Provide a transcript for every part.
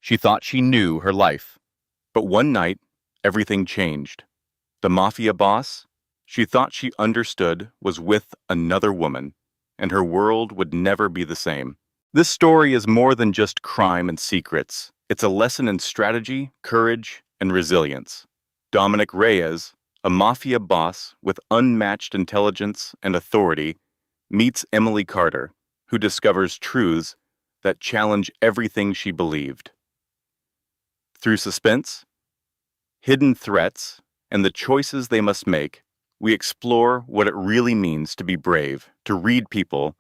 She thought she knew her life. But one night, everything changed. The mafia boss, she thought she understood, was with another woman, and her world would never be the same. This story is more than just crime and secrets. It's a lesson in strategy, courage, and resilience. Dominic Reyes, a mafia boss with unmatched intelligence and authority, meets Emily Carter, who discovers truths that challenge everything she believed. Through suspense, hidden threats, and the choices they must make, we explore what it really means to be brave, to read people,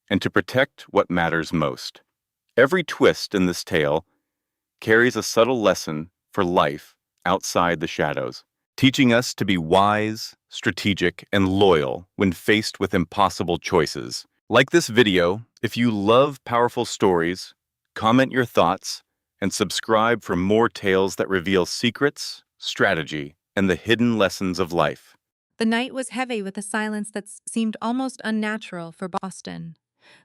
and to protect what matters most. Every twist in this tale carries a subtle lesson for life outside the shadows, teaching us to be wise, strategic, and loyal when faced with impossible choices. Like this video, if you love powerful stories, comment your thoughts and subscribe for more tales that reveal secrets, strategy, and the hidden lessons of life. The night was heavy with a silence that seemed almost unnatural for Boston.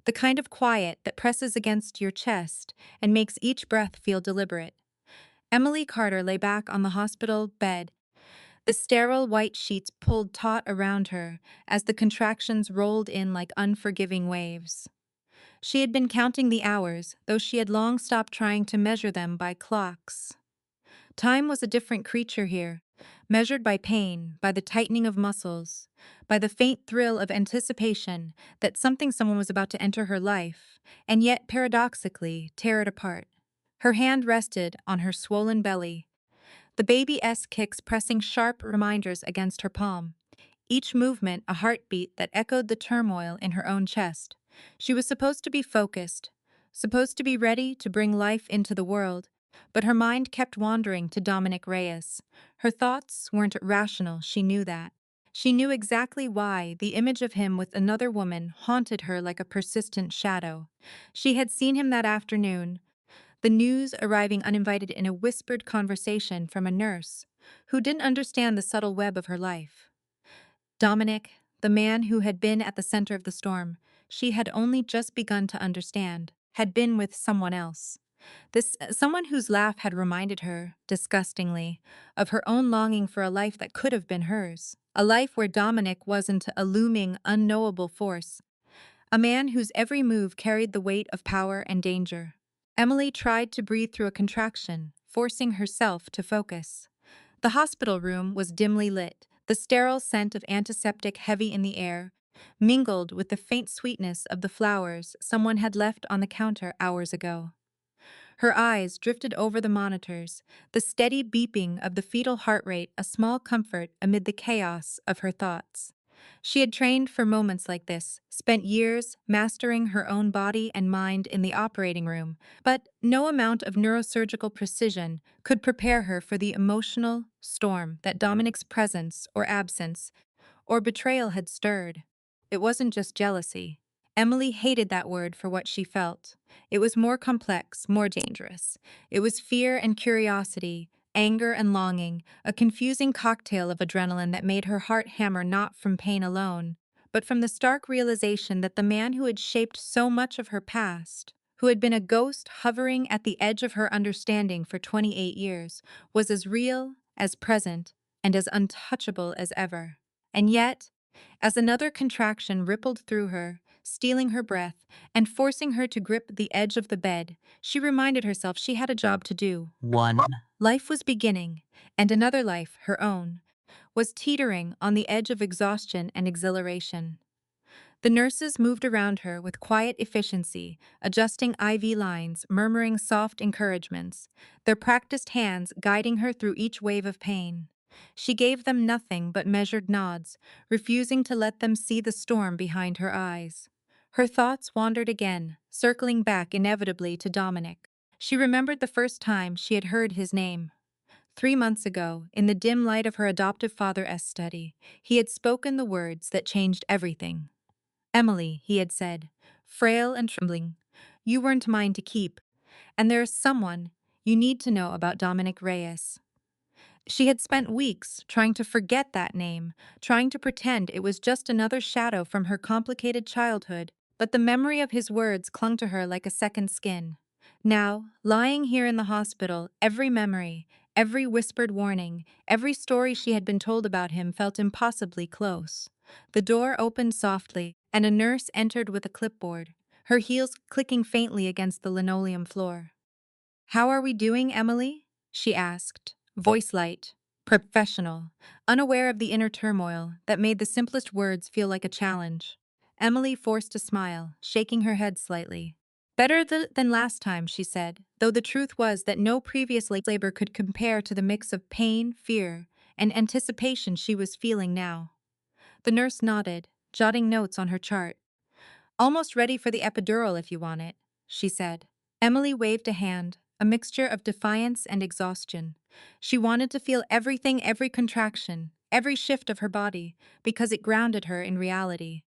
The kind of quiet that presses against your chest and makes each breath feel deliberate. Emily Carter lay back on the hospital bed, the sterile white sheets pulled taut around her as the contractions rolled in like unforgiving waves. She had been counting the hours, though she had long stopped trying to measure them by clocks. Time was a different creature here, measured by pain, by the tightening of muscles, by the faint thrill of anticipation that someone was about to enter her life, and yet, paradoxically, tear it apart. Her hand rested on her swollen belly, the baby-esque kicks pressing sharp reminders against her palm, each movement a heartbeat that echoed the turmoil in her own chest. She was supposed to be focused, supposed to be ready to bring life into the world, but her mind kept wandering to Dominic Reyes. Her thoughts weren't rational, she knew that. She knew exactly why the image of him with another woman haunted her like a persistent shadow. She had seen him that afternoon, the news arriving uninvited in a whispered conversation from a nurse who didn't understand the subtle web of her life. Dominic, the man who had been at the center of the storm, she had only just begun to understand, had been with someone else. This someone whose laugh had reminded her, disgustingly, of her own longing for a life that could have been hers. A life where Dominic wasn't a looming, unknowable force. A man whose every move carried the weight of power and danger. Emily tried to breathe through a contraction, forcing herself to focus. The hospital room was dimly lit, the sterile scent of antiseptic heavy in the air, mingled with the faint sweetness of the flowers someone had left on the counter hours ago. Her eyes drifted over the monitors, the steady beeping of the fetal heart rate a small comfort amid the chaos of her thoughts. She had trained for moments like this, spent years mastering her own body and mind in the operating room, but no amount of neurosurgical precision could prepare her for the emotional storm that Dominic's presence or absence or betrayal had stirred. It wasn't just jealousy. Emily hated that word for what she felt. It was more complex, more dangerous. It was fear and curiosity, anger and longing, a confusing cocktail of adrenaline that made her heart hammer not from pain alone, but from the stark realization that the man who had shaped so much of her past, who had been a ghost hovering at the edge of her understanding for 28 years, was as real, as present, and as untouchable as ever. And yet, as another contraction rippled through her, stealing her breath and forcing her to grip the edge of the bed, she reminded herself she had a job to do. One. Life was beginning, and another life, her own, was teetering on the edge of exhaustion and exhilaration. The nurses moved around her with quiet efficiency, adjusting IV lines, murmuring soft encouragements, their practiced hands guiding her through each wave of pain. She gave them nothing but measured nods, refusing to let them see the storm behind her eyes. Her thoughts wandered again, circling back inevitably to Dominic. She remembered the first time she had heard his name. 3 months ago, in the dim light of her adoptive father's study, he had spoken the words that changed everything. "Emily," he had said, frail and trembling, "you weren't mine to keep, and there is someone you need to know about Dominic Reyes." She had spent weeks trying to forget that name, trying to pretend it was just another shadow from her complicated childhood, but the memory of his words clung to her like a second skin. Now, lying here in the hospital, every memory, every whispered warning, every story she had been told about him felt impossibly close. The door opened softly, and a nurse entered with a clipboard, her heels clicking faintly against the linoleum floor. "How are we doing, Emily?" she asked, voice light, professional, unaware of the inner turmoil that made the simplest words feel like a challenge. Emily forced a smile, shaking her head slightly. "Better than last time," she said, though the truth was that no previous labor could compare to the mix of pain, fear, and anticipation she was feeling now. The nurse nodded, jotting notes on her chart. "Almost ready for the epidural if you want it," she said. Emily waved a hand, a mixture of defiance and exhaustion. She wanted to feel everything, every contraction, every shift of her body, because it grounded her in reality.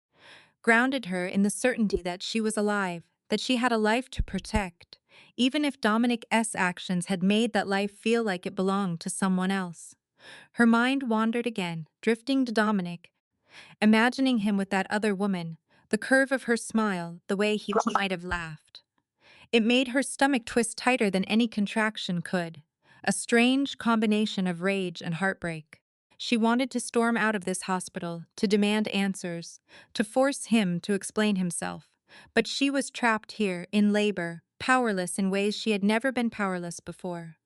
Grounded her in the certainty that she was alive, that she had a life to protect, even if Dominic's actions had made that life feel like it belonged to someone else. Her mind wandered again, drifting to Dominic, imagining him with that other woman, the curve of her smile, the way he might have laughed. It made her stomach twist tighter than any contraction could, a strange combination of rage and heartbreak. She wanted to storm out of this hospital, to demand answers, to force him to explain himself. But she was trapped here, in labor, powerless in ways she had never been powerless before.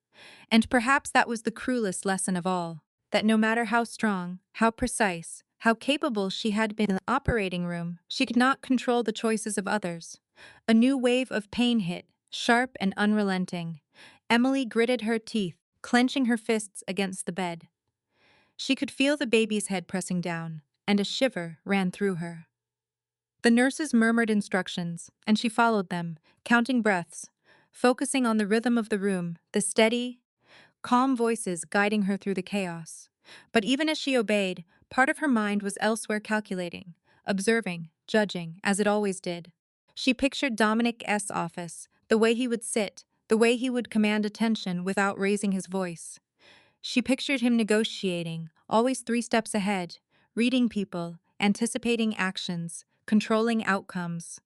And perhaps that was the cruelest lesson of all, that no matter how strong, how precise, how capable she had been in the operating room, she could not control the choices of others. A new wave of pain hit, sharp and unrelenting. Emily gritted her teeth, clenching her fists against the bed. She could feel the baby's head pressing down, and a shiver ran through her. The nurses murmured instructions, and she followed them, counting breaths, focusing on the rhythm of the room, the steady, calm voices guiding her through the chaos. But even as she obeyed, part of her mind was elsewhere, calculating, observing, judging, as it always did. She pictured Dominic's office, the way he would sit, the way he would command attention without raising his voice. She pictured him negotiating, always 3 steps ahead, reading people, anticipating actions, controlling outcomes.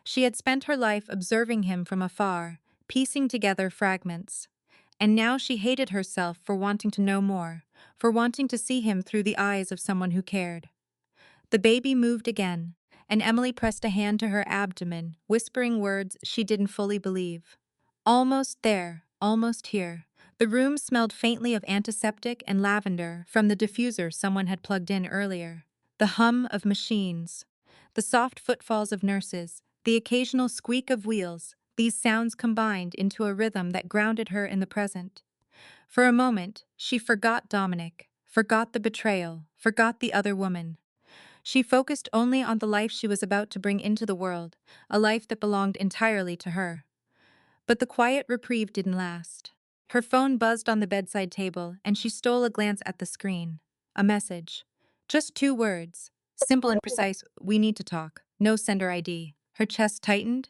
She had spent her life observing him from afar, piecing together fragments. And now she hated herself for wanting to know more, for wanting to see him through the eyes of someone who cared. The baby moved again, and Emily pressed a hand to her abdomen, whispering words she didn't fully believe. "Almost there, almost here." The room smelled faintly of antiseptic and lavender from the diffuser someone had plugged in earlier. The hum of machines, the soft footfalls of nurses, the occasional squeak of wheels, these sounds combined into a rhythm that grounded her in the present. For a moment, she forgot Dominic, forgot the betrayal, forgot the other woman. She focused only on the life she was about to bring into the world, a life that belonged entirely to her. But the quiet reprieve didn't last. Her phone buzzed on the bedside table, and she stole a glance at the screen. A message. Just 2 words. Simple and precise: "We need to talk." No sender ID. Her chest tightened,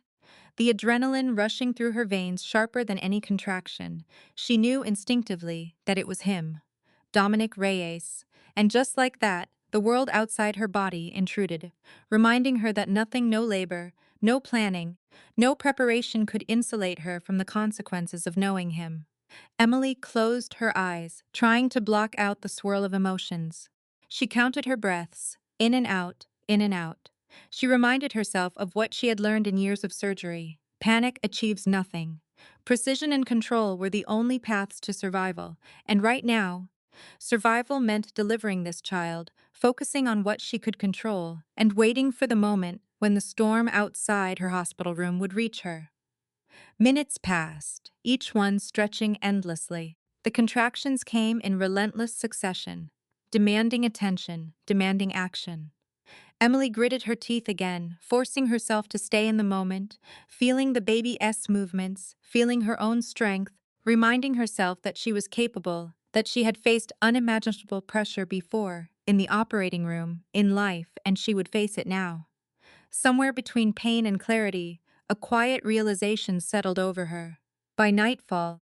the adrenaline rushing through her veins sharper than any contraction. She knew instinctively that it was him, Dominic Reyes. And just like that, the world outside her body intruded, reminding her that nothing, no labor, no planning, no preparation could insulate her from the consequences of knowing him. Emily closed her eyes, trying to block out the swirl of emotions. She counted her breaths, in and out, in and out. She reminded herself of what she had learned in years of surgery. Panic achieves nothing. Precision and control were the only paths to survival, and right now, survival meant delivering this child, focusing on what she could control, and waiting for the moment when the storm outside her hospital room would reach her. Minutes passed, each one stretching endlessly. The contractions came in relentless succession, demanding attention, demanding action. Emily gritted her teeth again, forcing herself to stay in the moment, feeling the baby's movements, feeling her own strength, reminding herself that she was capable, that she had faced unimaginable pressure before, in the operating room, in life, and she would face it now. Somewhere between pain and clarity, a quiet realization settled over her. By nightfall,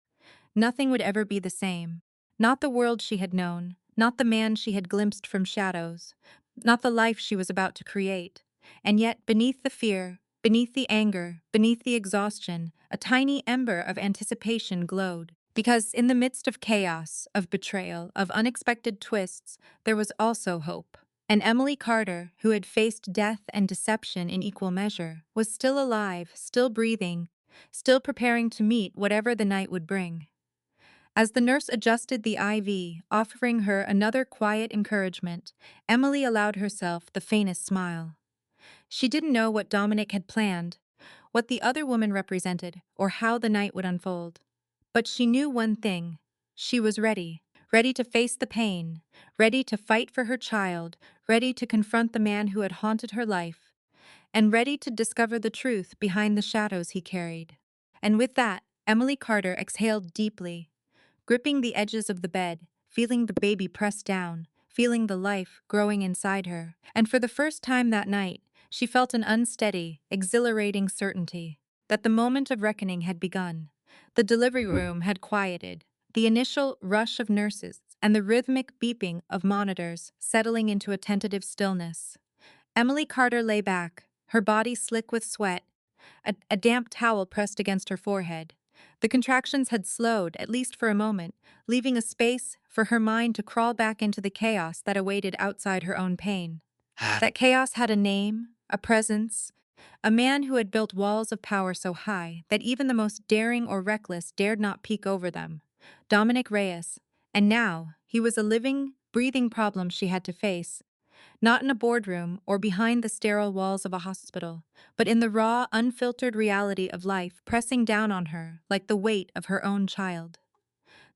nothing would ever be the same. Not the world she had known, not the man she had glimpsed from shadows, not the life she was about to create. And yet, beneath the fear, Beneath the anger, beneath the exhaustion, a tiny ember of anticipation glowed. Because in the midst of chaos, of betrayal, of unexpected twists, there was also hope. And Emily Carter, who had faced death and deception in equal measure, was still alive, still breathing, still preparing to meet whatever the night would bring. As the nurse adjusted the IV, offering her another quiet encouragement, Emily allowed herself the faintest smile. She didn't know what Dominic had planned, what the other woman represented, or how the night would unfold. But she knew one thing. She was ready. Ready to face the pain, ready to fight for her child, ready to confront the man who had haunted her life, and ready to discover the truth behind the shadows he carried. And with that, Emily Carter exhaled deeply, gripping the edges of the bed, feeling the baby press down, feeling the life growing inside her. And for the first time that night, she felt an unsteady, exhilarating certainty that the moment of reckoning had begun. The delivery room had quieted, the initial rush of nurses and the rhythmic beeping of monitors settling into a tentative stillness. Emily Carter lay back, her body slick with sweat, a damp towel pressed against her forehead. The contractions had slowed, at least for a moment, leaving a space for her mind to crawl back into the chaos that awaited outside her own pain. That chaos had a name, a presence, a man who had built walls of power so high that even the most daring or reckless dared not peek over them. Dominic Reyes. And now, he was a living, breathing problem she had to face, not in a boardroom or behind the sterile walls of a hospital, but in the raw, unfiltered reality of life pressing down on her like the weight of her own child.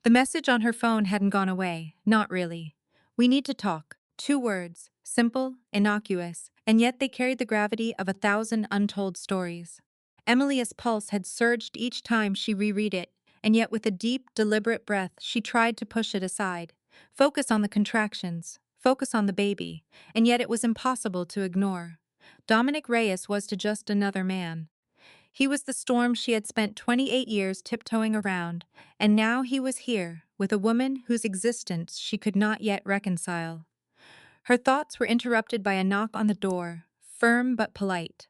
The message on her phone hadn't gone away, not really. "We need to talk." 2 words, simple, innocuous, and yet they carried the gravity of 1,000 untold stories. Emily's pulse had surged each time she reread it, and yet with a deep, deliberate breath she tried to push it aside. Focus on the contractions, focus on the baby, and yet it was impossible to ignore. Dominic Reyes was to just another man. He was the storm she had spent 28 years tiptoeing around, and now he was here, with a woman whose existence she could not yet reconcile. Her thoughts were interrupted by a knock on the door, firm but polite.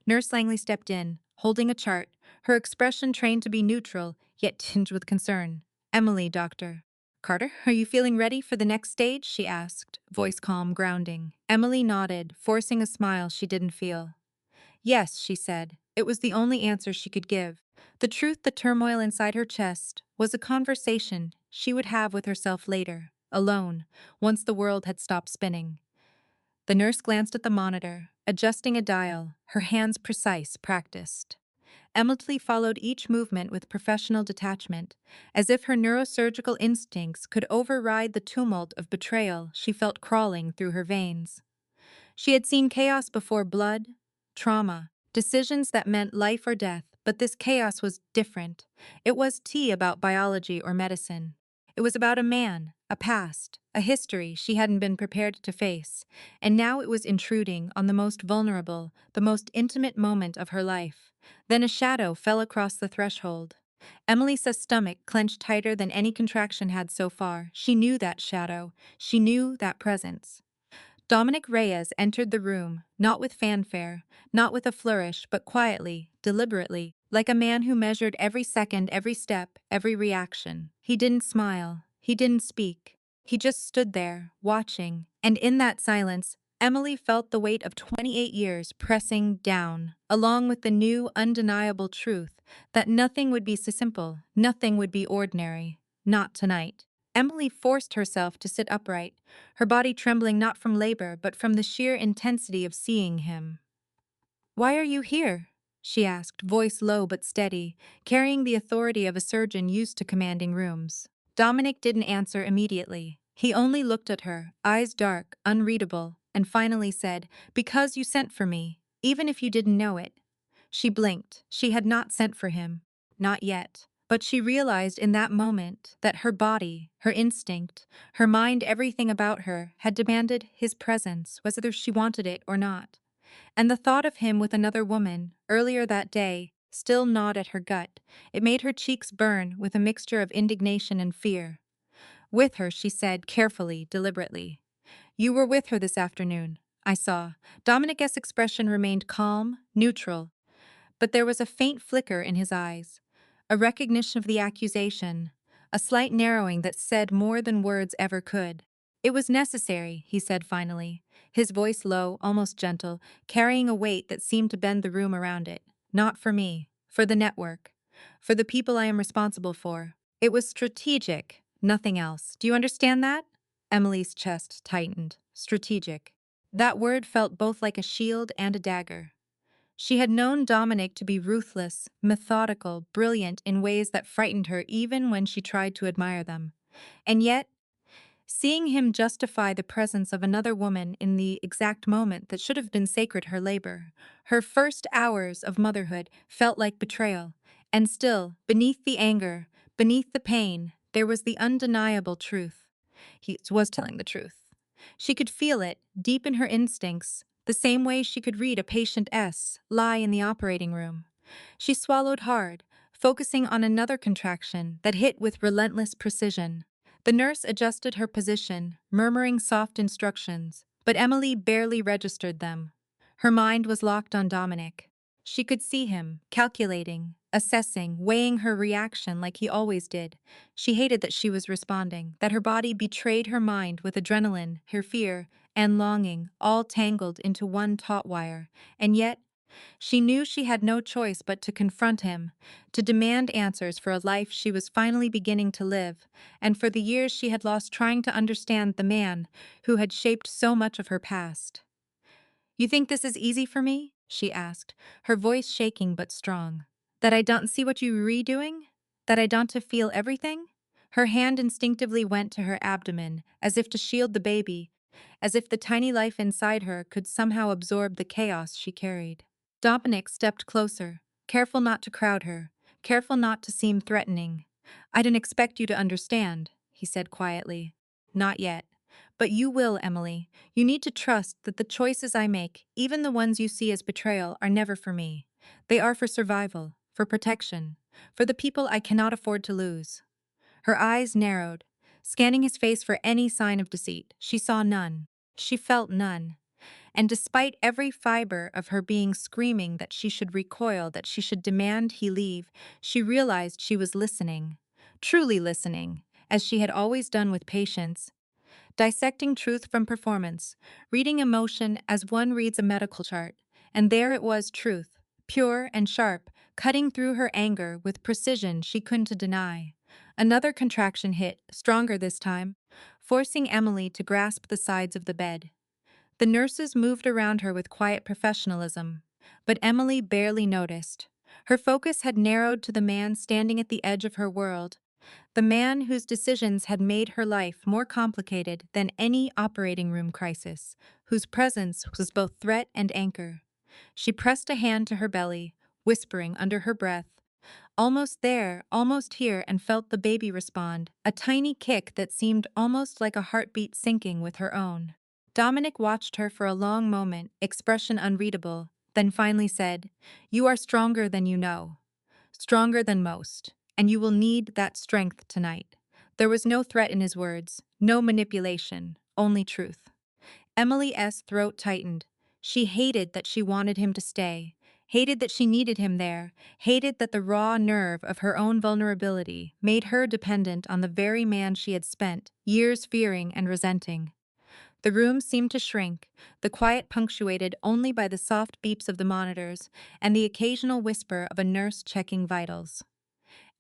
Nurse Langley stepped in, holding a chart, her expression trained to be neutral, yet tinged with concern. "Emily, doctor." "Carter, are you feeling ready for the next stage?" she asked, voice calm, grounding. Emily nodded, forcing a smile she didn't feel. "Yes," she said. It was the only answer she could give. The truth, the turmoil inside her chest, was a conversation she would have with herself later, alone, once the world had stopped spinning. The nurse glanced at the monitor, adjusting a dial, her hands precise, practiced. Emily followed each movement with professional detachment, as if her neurosurgical instincts could override the tumult of betrayal she felt crawling through her veins. She had seen chaos before: blood, trauma, decisions that meant life or death, but this chaos was different. It was tea about biology or medicine. It was about a man, a past, a history she hadn't been prepared to face, and now it was intruding on the most vulnerable, the most intimate moment of her life. Then a shadow fell across the threshold. Emily's stomach clenched tighter than any contraction had so far. She knew that shadow. She knew that presence. Dominic Reyes entered the room, not with fanfare, not with a flourish, but quietly, deliberately, like a man who measured every second, every step, every reaction. He didn't smile. He didn't speak. He just stood there, watching, and in that silence, Emily felt the weight of 28 years pressing down, along with the new, undeniable truth that nothing would be so simple, nothing would be ordinary. Not tonight. Emily forced herself to sit upright, her body trembling not from labor but from the sheer intensity of seeing him. "Why are you here?" she asked, voice low but steady, carrying the authority of a surgeon used to commanding rooms. Dominic didn't answer immediately. He only looked at her, eyes dark, unreadable, and finally said, "Because you sent for me, even if you didn't know it." She blinked. She had not sent for him. Not yet. But she realized in that moment that her body, her instinct, her mind, everything about her, had demanded his presence, whether she wanted it or not. And the thought of him with another woman, earlier that day, still gnawed at her gut. It made her cheeks burn with a mixture of indignation and fear. "With her," she said, carefully, deliberately. "You were with her this afternoon. I saw. Dominic's expression remained calm, neutral, but there was a faint flicker in his eyes, a recognition of the accusation, a slight narrowing that said more than words ever could. It was necessary, he said finally, his voice low, almost gentle, carrying a weight that seemed to bend the room around it. Not for me, for the network, for the people I am responsible for. It was strategic, nothing else. Do you understand that? Emily's chest tightened. Strategic. That word felt both like a shield and a dagger. She had known Dominic to be ruthless, methodical, brilliant in ways that frightened her even when she tried to admire them. And yet, seeing him justify the presence of another woman in the exact moment that should have been sacred her labor, her first hours of motherhood felt like betrayal. And still, beneath the anger, beneath the pain, there was the undeniable truth. He was telling the truth. She could feel it, deep in her instincts, the same way she could read a patient lie in the operating room. She swallowed hard, focusing on another contraction that hit with relentless precision. The nurse adjusted her position, murmuring soft instructions, but Emily barely registered them. Her mind was locked on Dominic. She could see him, calculating, assessing, weighing her reaction like he always did. She hated that she was responding, that her body betrayed her mind with adrenaline, her fear, and longing, all tangled into one taut wire. And yet, she knew she had no choice but to confront him, to demand answers for a life she was finally beginning to live, and for the years she had lost trying to understand the man who had shaped so much of her past. "You think this is easy for me?" she asked, her voice shaking but strong. "That I don't see what you redoing? That I don't to feel everything?" Her hand instinctively went to her abdomen, as if to shield the baby, as if the tiny life inside her could somehow absorb the chaos she carried. Dominic stepped closer, careful not to crowd her, careful not to seem threatening. "I didn't expect you to understand," he said quietly. "Not yet. But you will, Emily. You need to trust that the choices I make, even the ones you see as betrayal, are never for me. They are for survival, for protection, for the people I cannot afford to lose." Her eyes narrowed, scanning his face for any sign of deceit. She saw none. She felt none. And despite every fiber of her being screaming that she should recoil, that she should demand he leave, she realized she was listening, truly listening, as she had always done with patience, dissecting truth from performance, reading emotion as one reads a medical chart. And there it was, truth, pure and sharp, cutting through her anger with precision she couldn't deny. Another contraction hit, stronger this time, forcing Emily to grasp the sides of the bed. The nurses moved around her with quiet professionalism, but Emily barely noticed. Her focus had narrowed to the man standing at the edge of her world, the man whose decisions had made her life more complicated than any operating room crisis, whose presence was both threat and anchor. She pressed a hand to her belly, whispering under her breath, "Almost there, almost here," and felt the baby respond, a tiny kick that seemed almost like a heartbeat syncing with her own. Dominic watched her for a long moment, expression unreadable, then finally said, "You are stronger than you know. Stronger than most, and you will need that strength tonight." There was no threat in his words, no manipulation, only truth. Emily's throat tightened. She hated that she wanted him to stay, hated that she needed him there, hated that the raw nerve of her own vulnerability made her dependent on the very man she had spent years fearing and resenting. The room seemed to shrink, the quiet punctuated only by the soft beeps of the monitors and the occasional whisper of a nurse checking vitals.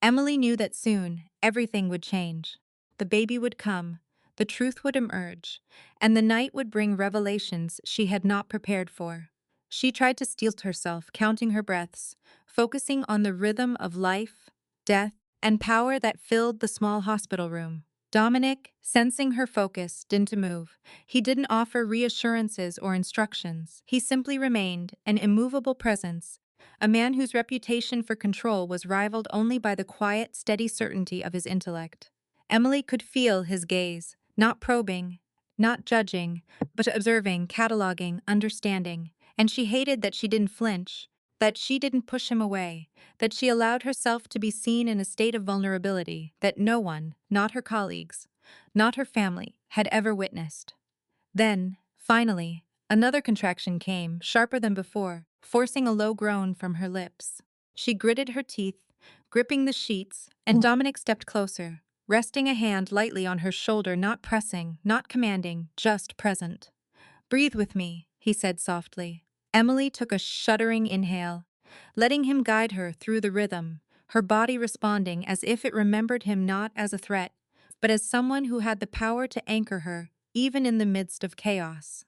Emily knew that soon everything would change. The baby would come, the truth would emerge, and the night would bring revelations she had not prepared for. She tried to steel herself, counting her breaths, focusing on the rhythm of life, death, and power that filled the small hospital room. Dominic, sensing her focus, didn't move. He didn't offer reassurances or instructions. He simply remained, an immovable presence, a man whose reputation for control was rivaled only by the quiet, steady certainty of his intellect. Emily could feel his gaze, not probing, not judging, but observing, cataloging, understanding, and she hated that she didn't flinch, that she didn't push him away, that she allowed herself to be seen in a state of vulnerability that no one, not her colleagues, not her family, had ever witnessed. Then, finally, Another contraction came, sharper than before, forcing a low groan from her lips. She gritted her teeth, gripping the sheets, and Dominic stepped closer, resting a hand lightly on her shoulder, not pressing, not commanding, just present. "Breathe with me," he said softly. Emily took a shuddering inhale, letting him guide her through the rhythm, her body responding as if it remembered him not as a threat, but as someone who had the power to anchor her, even in the midst of chaos.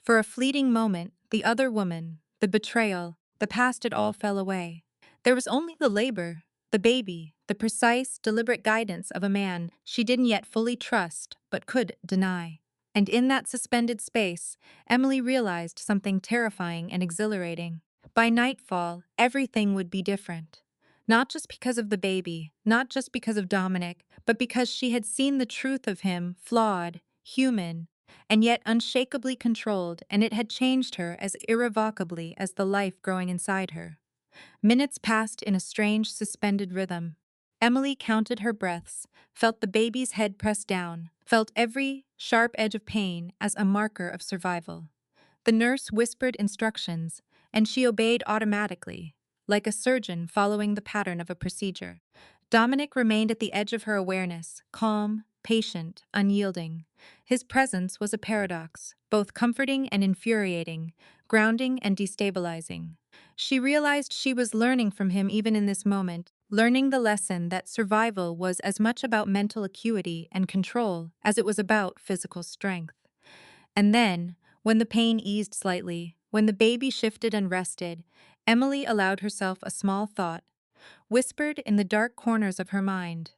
For a fleeting moment, the other woman, the betrayal, the past, it all fell away. There was only the labor, the baby, the precise, deliberate guidance of a man she didn't yet fully trust but could deny. And in that suspended space, Emily realized something terrifying and exhilarating. By nightfall, everything would be different. Not just because of the baby, not just because of Dominic, but because she had seen the truth of him, flawed, human, and yet unshakably controlled, and it had changed her as irrevocably as the life growing inside her. Minutes passed in a strange, suspended rhythm. Emily counted her breaths, felt the baby's head pressed down, felt every sharp edge of pain as a marker of survival. The nurse whispered instructions, and she obeyed automatically, like a surgeon following the pattern of a procedure. Dominic remained at the edge of her awareness, calm, patient, unyielding. His presence was a paradox, both comforting and infuriating, grounding and destabilizing. She realized she was learning from him even in this moment, learning the lesson that survival was as much about mental acuity and control as it was about physical strength. And then, when the pain eased slightly, when the baby shifted and rested, Emily allowed herself a small thought, whispered in the dark corners of her mind,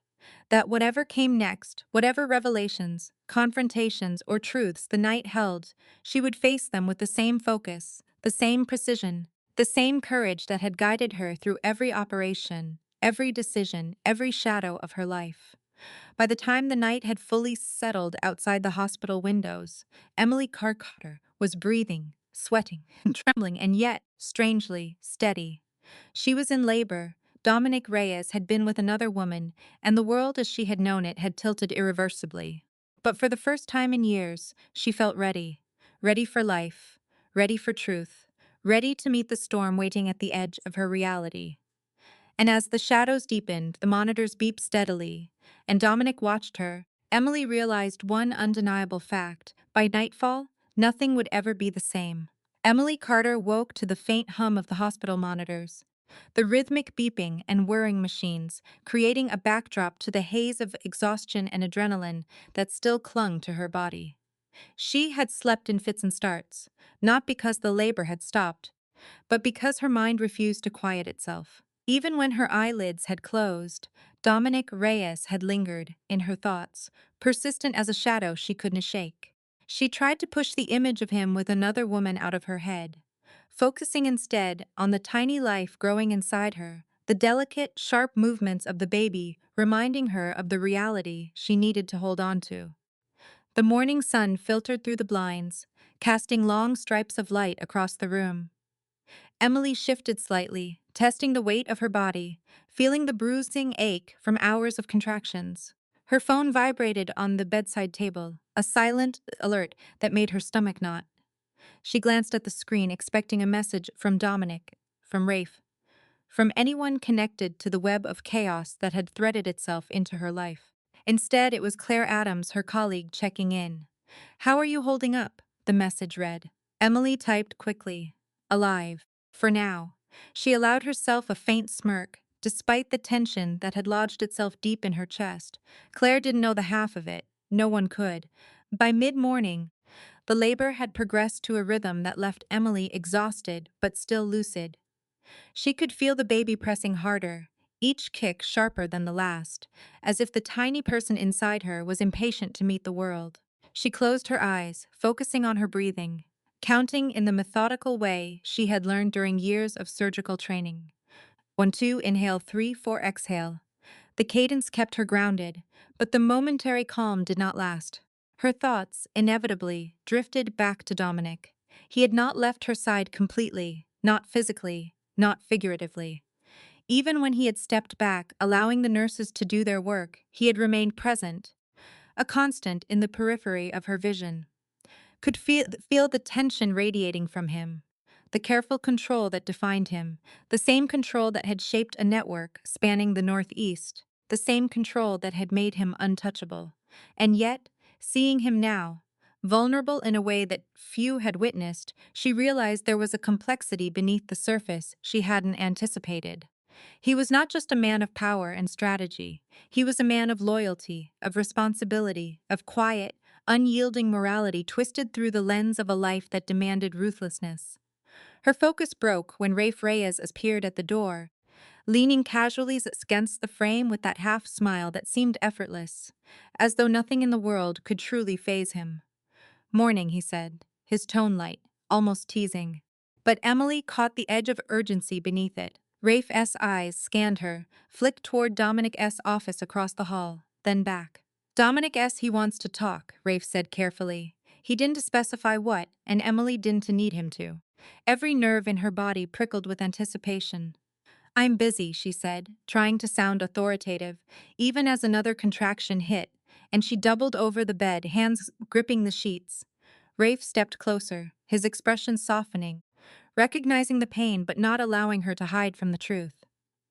that whatever came next, whatever revelations, confrontations, or truths the night held, she would face them with the same focus, the same precision, the same courage that had guided her through every operation, every decision, every shadow of her life. By the time the night had fully settled outside the hospital windows, Emily Carter was breathing, sweating, and trembling, and yet, strangely, steady. She was in labor. Dominic Reyes had been with another woman, and the world as she had known it had tilted irreversibly. But for the first time in years, she felt ready. Ready for life, ready for truth, ready to meet the storm waiting at the edge of her reality. And as the shadows deepened, the monitors beeped steadily, and Dominic watched her, Emily realized one undeniable fact. By nightfall, nothing would ever be the same. Emily Carter woke to the faint hum of the hospital monitors, the rhythmic beeping and whirring machines, creating a backdrop to the haze of exhaustion and adrenaline that still clung to her body. She had slept in fits and starts, not because the labor had stopped, but because her mind refused to quiet itself. Even when her eyelids had closed, Dominic Reyes had lingered in her thoughts, persistent as a shadow she couldn't shake. She tried to push the image of him with another woman out of her head, focusing instead on the tiny life growing inside her, the delicate, sharp movements of the baby reminding her of the reality she needed to hold on to. The morning sun filtered through the blinds, casting long stripes of light across the room. Emily shifted slightly, testing the weight of her body, feeling the bruising ache from hours of contractions. Her phone vibrated on the bedside table, a silent alert that made her stomach knot. She glanced at the screen, expecting a message from Dominic, from Rafe, from anyone connected to the web of chaos that had threaded itself into her life. Instead, it was Claire Adams, her colleague, checking in. "How are you holding up?" the message read. Emily typed quickly, "Alive. For now." She allowed herself a faint smirk, despite the tension that had lodged itself deep in her chest. Claire didn't know the half of it. No one could. By mid-morning, the labor had progressed to a rhythm that left Emily exhausted but still lucid. She could feel the baby pressing harder, each kick sharper than the last, as if the tiny person inside her was impatient to meet the world. She closed her eyes, focusing on her breathing, counting in the methodical way she had learned during years of surgical training. 1, 2, inhale, 3, 4, exhale. The cadence kept her grounded, but the momentary calm did not last. Her thoughts, inevitably, drifted back to Dominic. He had not left her side completely, not physically, not figuratively. Even when he had stepped back, allowing the nurses to do their work, he had remained present, a constant in the periphery of her vision. could feel the tension radiating from him, the careful control that defined him, the same control that had shaped a network spanning the Northeast, the same control that had made him untouchable. And yet, seeing him now, vulnerable in a way that few had witnessed, she realized there was a complexity beneath the surface she hadn't anticipated. He was not just a man of power and strategy. He was a man of loyalty, of responsibility, of quiet, unyielding morality twisted through the lens of a life that demanded ruthlessness. Her focus broke when Rafe Reyes appeared at the door, leaning casually against the frame with that half smile that seemed effortless, as though nothing in the world could truly faze him. "Morning," he said, his tone light, almost teasing. But Emily caught the edge of urgency beneath it. Rafe's eyes scanned her, flicked toward Dominic S. office across the hall, then back. "Dominic S. he wants to talk," Rafe said carefully. He didn't specify what, and Emily didn't need him to. Every nerve in her body prickled with anticipation. "I'm busy," she said, trying to sound authoritative, even as another contraction hit, and she doubled over the bed, hands gripping the sheets. Rafe stepped closer, his expression softening, recognizing the pain but not allowing her to hide from the truth.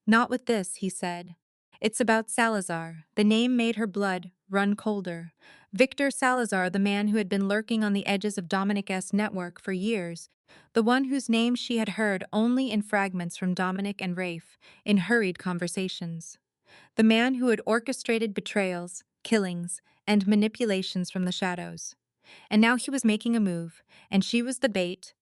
"Not with this," he said. "It's about Salazar." The name made her blood run colder. Victor Salazar, the man who had been lurking on the edges of Dominic's network for years, the one whose name she had heard only in fragments from Dominic and Rafe, in hurried conversations. The man who had orchestrated betrayals, killings, and manipulations from the shadows. And now he was making a move, and she was the bait,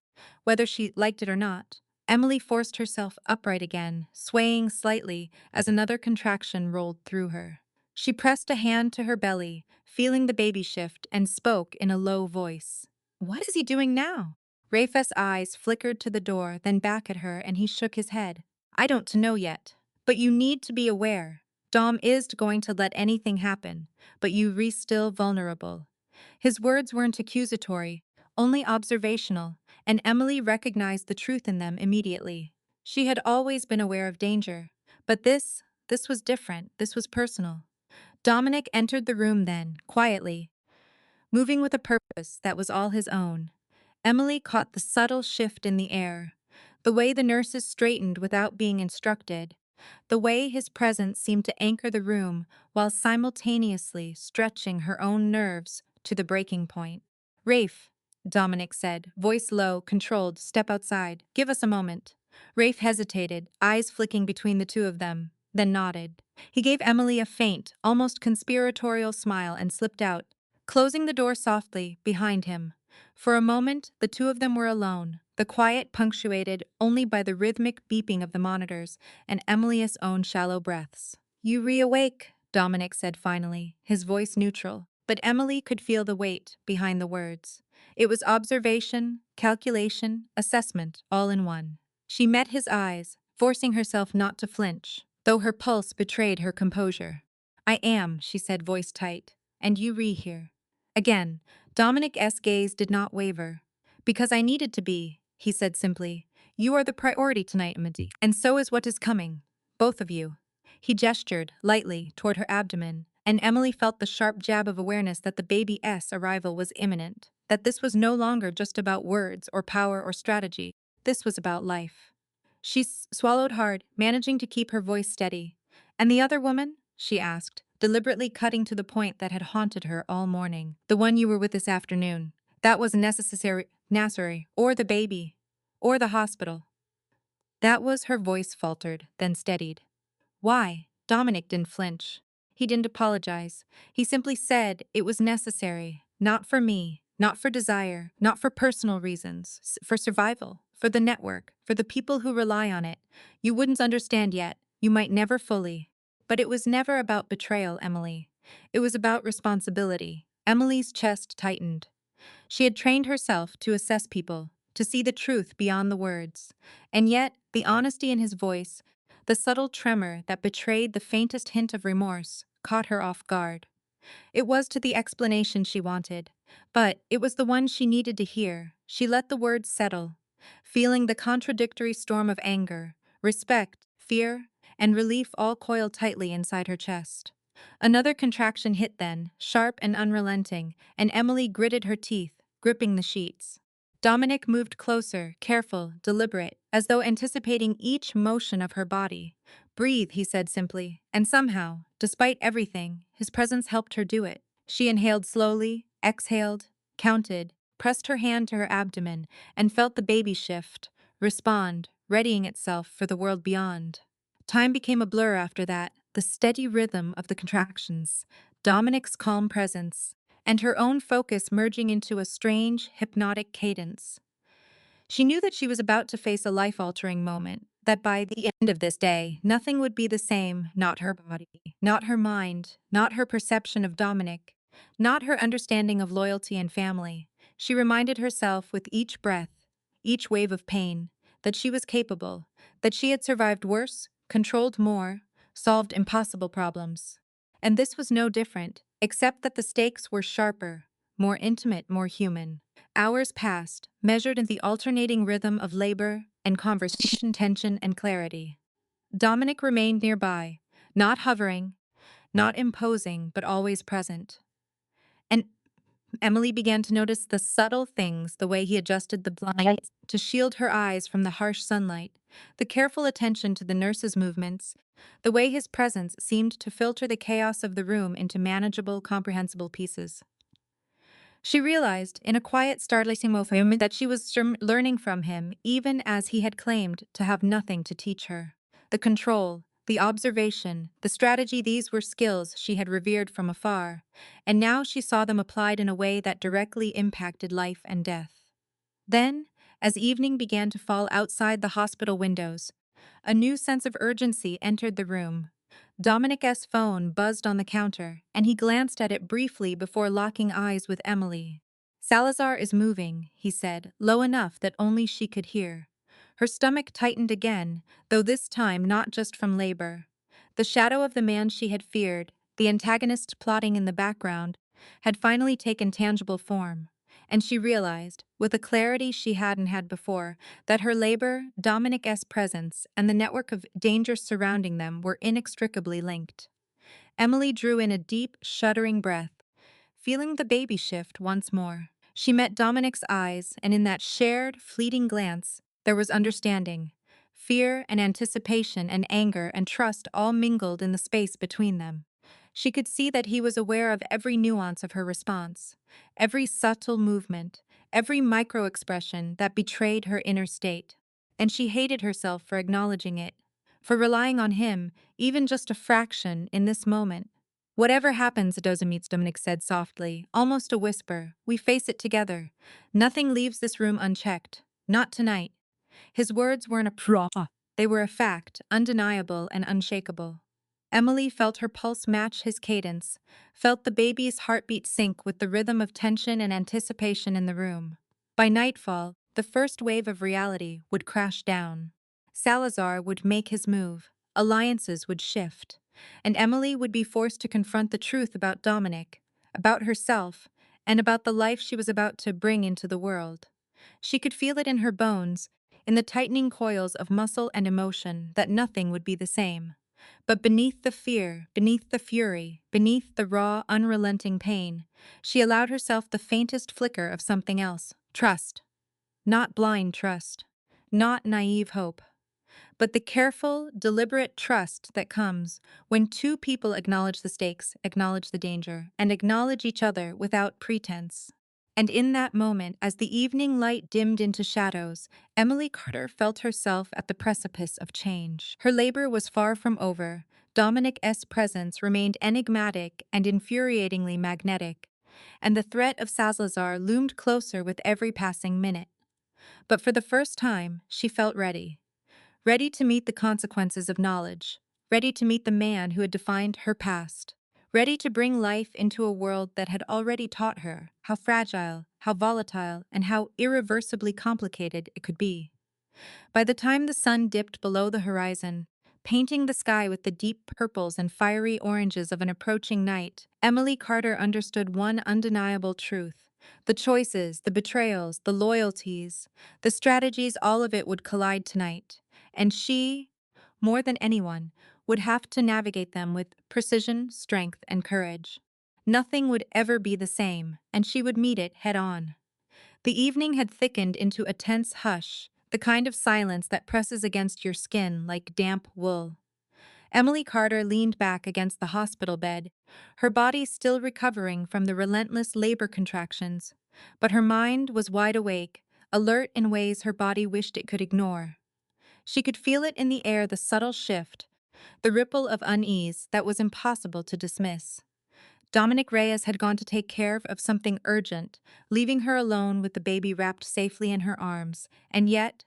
whether she liked it or not. Emily forced herself upright again, swaying slightly as another contraction rolled through her. She pressed a hand to her belly, feeling the baby shift, and spoke in a low voice. "What is he doing now?" Rafe's eyes flickered to the door, then back at her, and he shook his head. "I don't know yet. But you need to be aware. Dom is going to let anything happen, but you still vulnerable." His words weren't accusatory, only observational, and Emily recognized the truth in them immediately. She had always been aware of danger, but this was different, this was personal. Dominic entered the room then, quietly, moving with a purpose that was all his own. Emily caught the subtle shift in the air, the way the nurses straightened without being instructed, the way his presence seemed to anchor the room while simultaneously stretching her own nerves to the breaking point. "Rafe," Dominic said, voice low, controlled, "step outside. Give us a moment." Rafe hesitated, eyes flicking between the two of them, then nodded. He gave Emily a faint, almost conspiratorial smile and slipped out, closing the door softly behind him. For a moment, the two of them were alone, the quiet punctuated only by the rhythmic beeping of the monitors and Emily's own shallow breaths. "You reawake," Dominic said finally, his voice neutral, but Emily could feel the weight behind the words. It was observation, calculation, assessment, all in one. She met his eyes, forcing herself not to flinch, though her pulse betrayed her composure. "I am," she said, voice tight, "and you here." Again, Dominic's gaze did not waver. "Because I needed to be," he said simply. "You are the priority tonight, Amadi. And so is what is coming. Both of you." He gestured, lightly, toward her abdomen, and Emily felt the sharp jab of awareness that the baby's arrival was imminent, that this was no longer just about words or power or strategy. This was about life. She swallowed hard, managing to keep her voice steady. "And the other woman?" she asked, deliberately cutting to the point that had haunted her all morning. "The one you were with this afternoon. That was necessary, or the baby, or the hospital." That was her voice faltered, then steadied. "Why?" Dominic didn't flinch. He didn't apologize. He simply said it was necessary, not for me, not for desire, not for personal reasons, for survival, for the network, for the people who rely on it. You wouldn't understand yet. You might never fully. But it was never about betrayal, Emily. It was about responsibility. Emily's chest tightened. She had trained herself to assess people, to see the truth beyond the words. And yet, the honesty in his voice, the subtle tremor that betrayed the faintest hint of remorse, caught her off guard. It was to the explanation she wanted, but it was the one she needed to hear. She let the words settle, feeling the contradictory storm of anger, respect, fear, and relief all coiled tightly inside her chest. Another contraction hit then, sharp and unrelenting, and Emily gritted her teeth, gripping the sheets. Dominic moved closer, careful, deliberate, as though anticipating each motion of her body. Breathe, he said simply, and somehow, despite everything, his presence helped her do it. She inhaled slowly, exhaled, counted, pressed her hand to her abdomen, and felt the baby shift, respond, readying itself for the world beyond. Time became a blur after that, the steady rhythm of the contractions, Dominic's calm presence, and her own focus merging into a strange, hypnotic cadence. She knew that she was about to face a life-altering moment, that by the end of this day, nothing would be the same, not her body, not her mind, not her perception of Dominic, not her understanding of loyalty and family. She reminded herself with each breath, each wave of pain, that she was capable, that she had survived worse, controlled more, solved impossible problems. And this was no different, except that the stakes were sharper, more intimate, more human. Hours passed, measured in the alternating rhythm of labor and conversation, tension and clarity. Dominic remained nearby, not hovering, not imposing, but always present. And Emily began to notice the subtle things, the way he adjusted the blinds to shield her eyes from the harsh sunlight, the careful attention to the nurse's movements, the way his presence seemed to filter the chaos of the room into manageable, comprehensible pieces. She realized, in a quiet, startling moment, that she was learning from him, even as he had claimed to have nothing to teach her. The control, the observation, the strategy, these were skills she had revered from afar, and now she saw them applied in a way that directly impacted life and death. Then, as evening began to fall outside the hospital windows, a new sense of urgency entered the room. Dominic's phone buzzed on the counter, and he glanced at it briefly before locking eyes with Emily. "Salazar is moving," he said, low enough that only she could hear. Her stomach tightened again, though this time not just from labor. The shadow of the man she had feared, the antagonist plotting in the background, had finally taken tangible form, and she realized, with a clarity she hadn't had before, that her labor, Dominic's presence, and the network of dangers surrounding them were inextricably linked. Emily drew in a deep, shuddering breath, feeling the baby shift once more. She met Dominic's eyes, and in that shared, fleeting glance, there was understanding. Fear and anticipation and anger and trust all mingled in the space between them. She could see that he was aware of every nuance of her response, every subtle movement, every micro-expression that betrayed her inner state. And she hated herself for acknowledging it, for relying on him, even just a fraction, in this moment. "Whatever happens," Dominic said softly, almost a whisper, "we face it together. Nothing leaves this room unchecked. Not tonight." His words weren't a prop. They were a fact, undeniable and unshakable. Emily felt her pulse match his cadence, felt the baby's heartbeat sync with the rhythm of tension and anticipation in the room. By nightfall, the first wave of reality would crash down. Salazar would make his move, alliances would shift, and Emily would be forced to confront the truth about Dominic, about herself, and about the life she was about to bring into the world. She could feel it in her bones, in the tightening coils of muscle and emotion, that nothing would be the same. But beneath the fear, beneath the fury, beneath the raw, unrelenting pain, she allowed herself the faintest flicker of something else: trust. Not blind trust, not naive hope, but the careful, deliberate trust that comes when two people acknowledge the stakes, acknowledge the danger, and acknowledge each other without pretense. And in that moment, as the evening light dimmed into shadows, Emily Carter felt herself at the precipice of change. Her labor was far from over. Dominic's presence remained enigmatic and infuriatingly magnetic, and the threat of Salazar loomed closer with every passing minute. But for the first time, she felt ready. Ready to meet the consequences of knowledge, ready to meet the man who had defined her past, ready to bring life into a world that had already taught her how fragile, how volatile, and how irreversibly complicated it could be. By the time the sun dipped below the horizon, painting the sky with the deep purples and fiery oranges of an approaching night, Emily Carter understood one undeniable truth. The choices, the betrayals, the loyalties, the strategies, all of it would collide tonight. And she, more than anyone, would have to navigate them with precision, strength, and courage. Nothing would ever be the same, and she would meet it head on. The evening had thickened into a tense hush, the kind of silence that presses against your skin like damp wool. Emily Carter leaned back against the hospital bed, her body still recovering from the relentless labor contractions, but her mind was wide awake, alert in ways her body wished it could ignore. She could feel it in the air, the subtle shift, the ripple of unease that was impossible to dismiss. Dominic Reyes had gone to take care of something urgent, leaving her alone with the baby wrapped safely in her arms, and yet,